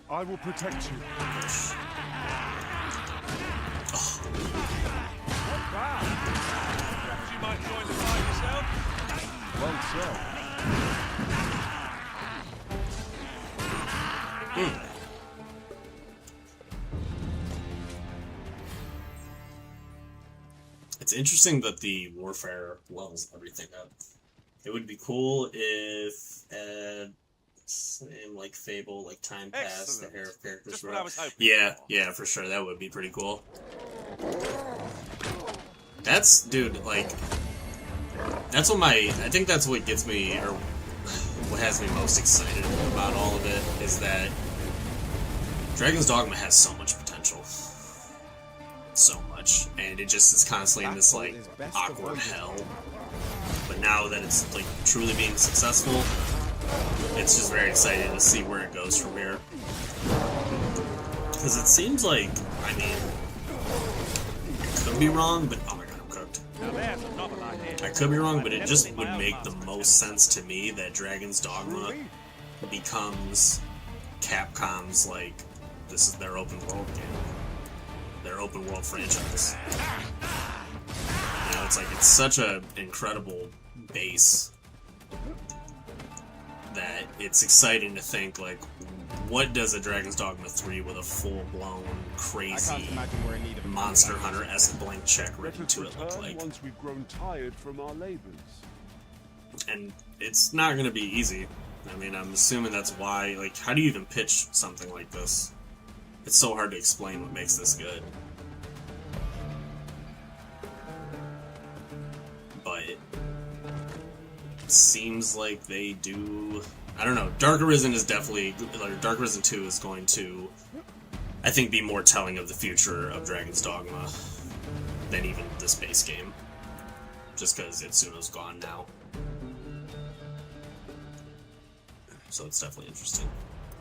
I will protect you. Perhaps you might join the fight yourself. Well said. It's interesting that the warfare levels everything up. It would be cool if same like Fable, like time passed, the hair of characters. Just what I was hoping. Yeah, for sure. That would be pretty cool. That's, dude, like, that's what I think that's what gets me, or what has me most excited about all of it, is that Dragons Dogma has so much potential. So much. And it just is constantly in this, like, awkward hell. But now that it's, like, truly being successful, it's just very exciting to see where it goes from here. Because it seems like, I mean, I could be wrong, but oh my god, I'm cooked. I could be wrong, but it just would make the most sense to me that Dragons Dogma becomes Capcom's, like, this is their open world game. Their open world franchise. You know, it's like, it's such an incredible base that it's exciting to think, like, what does a Dragon's Dogma 3 with a full-blown, crazy, Monster Hunter-esque blank check written to it look like? Once we've grown tired from our labors. And it's not going to be easy. I mean, I'm assuming that's why, like, how do you even pitch something like this? It's so hard to explain what makes this good. But it seems like they do... I don't know. Dark Arisen is definitely... Like, Dark Arisen 2 is going to, I think, be more telling of the future of Dragon's Dogma than even this base game. Just because Itsuno's gone now. So it's definitely interesting.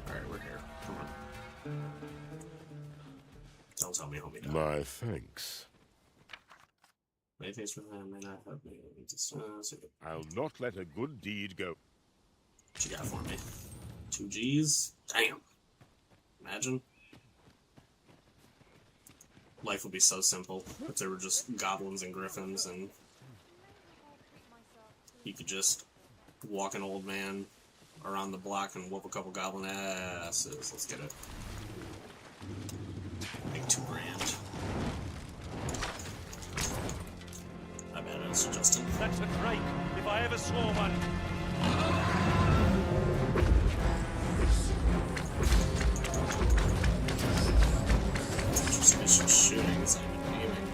Alright, we're here. Come on. Don't tell me, homie. My thanks. Many things for that may not help me. I'll not let a good deed go. What you got for me? 2 G's? Damn. Imagine. Life would be so simple if there were just goblins and griffins and you could just walk an old man around the block and whoop a couple goblin asses. Let's get it. Make $2 grand. I bet it's Justin. That's a drake, if I ever saw one. It's just shooting, it's not even aiming.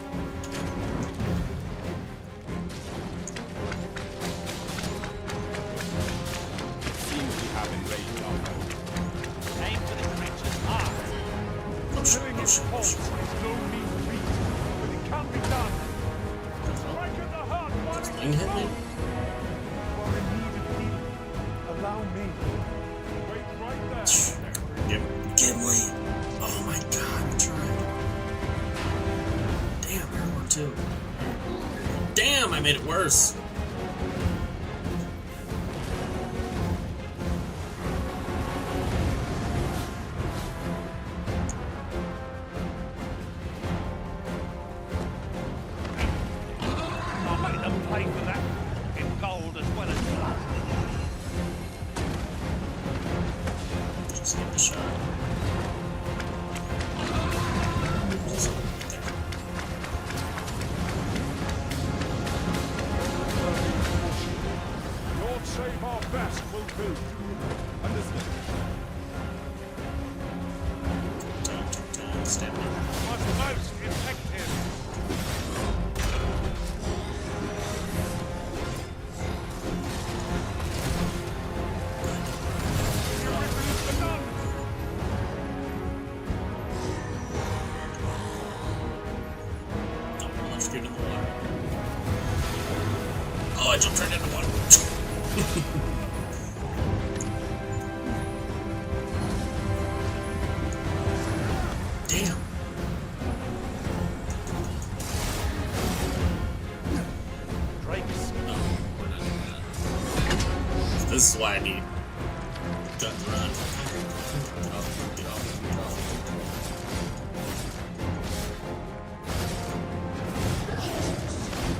Seems we have enraged our foe. Aim for the creature's heart. Killing its pulse is no mean feat, but it can be done. Strike at the heart while it's Hit me. You are in need of healing. Allow me. Wait right there. Gimli. Oh my god, I'm trying. Damn, there were 2. Damn, I made it worse. I'll make them pay for that in gold as well as blood. Just give it a shot. best will do. Understood. What's most effective? Oh, I jumped right into one. Damn. This is why I need gun run. Get off, get off, get off.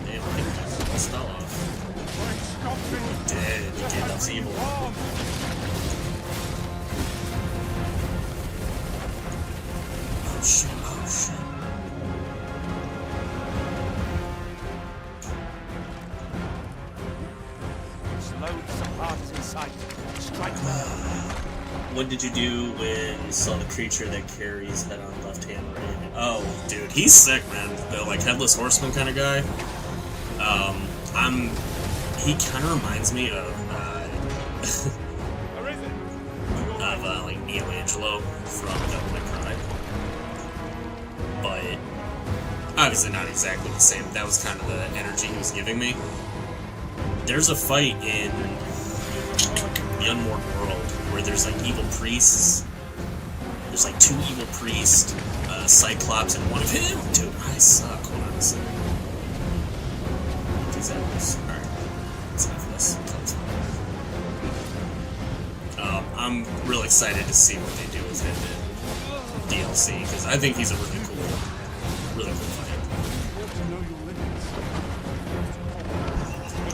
Damn, I think I just fell off. Dead, Gandalf's evil. Oh shit, oh shit. Loads of parts in sight. Strike them. What did you do when you saw the creature that carries head on left hand right? Oh, dude, he's sick, man. The like headless horseman kind of guy. He kind of reminds me of like Neil Angelo from Devil May Cry, but obviously not exactly the same. That was kind of the energy he was giving me. There's a fight in the Unmoored World where there's like evil priests. There's like 2 evil priests, Cyclops, and one of him. Dude, I suck. Hold on a second. These apples. Alright. Let's have this. I'm real excited to see what they do with him in DLC, because I think he's a really cool fighter.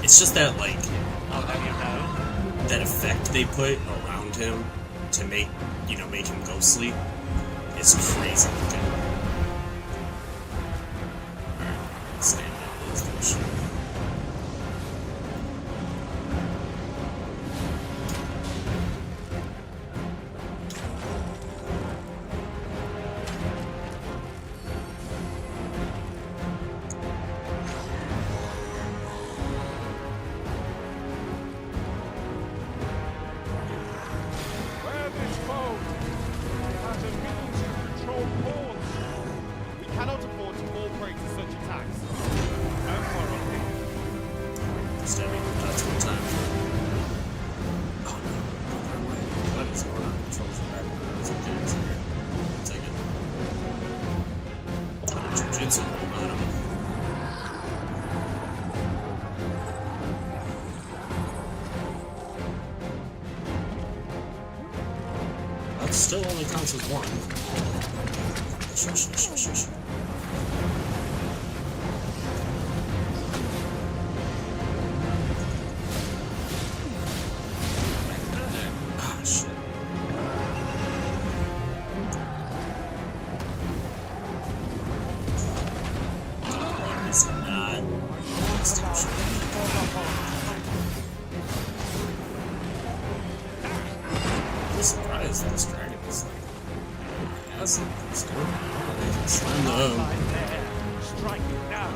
It's just that, like, that effect they put around him to make him ghostly is crazy looking. Alright, stand down, let's finish. Still only counts as one. Ah, shit. It's not. I'm surprised this dragon is like acid. Slam them. Strike now.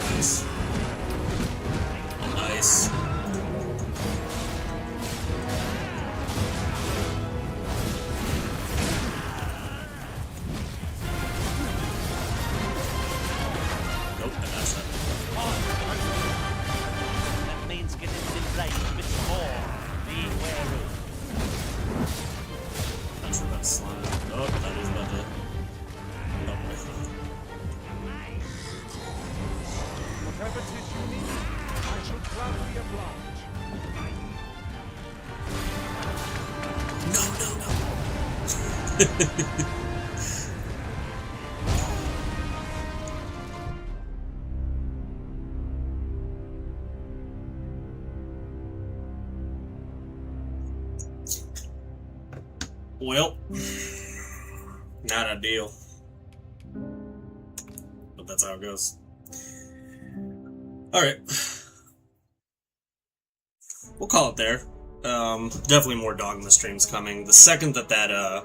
Nice. Nice. Nope, that's not. That means get into the range a bit more. Be wary. Not sure about slime. Oh, that is about to. Whatever it is you need, I shall gladly oblige. Well, not ideal. But that's how it goes. Alright. we'll call it there. Definitely more Dogma streams coming. The second that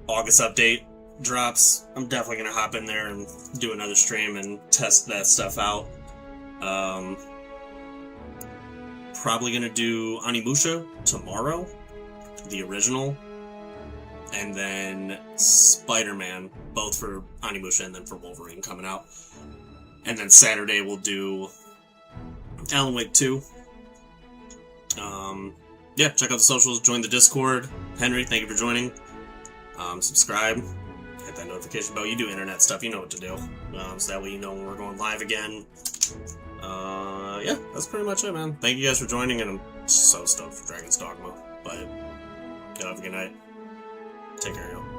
August update drops, I'm definitely gonna hop in there and do another stream and test that stuff out. Probably gonna do Onimusha tomorrow, the original, and then Spider-Man, both for Onimusha and then for Wolverine coming out. And then Saturday we'll do Alan Wake 2. Yeah, check out the socials, join the Discord. Henry, thank you for joining. Subscribe, hit that notification bell. You do internet stuff, you know what to do. So that way you know when we're going live again. Yeah, that's pretty much it, man. Thank you guys for joining, and I'm so stoked for Dragons Dogma. But, y'all have a good night. Take care, y'all.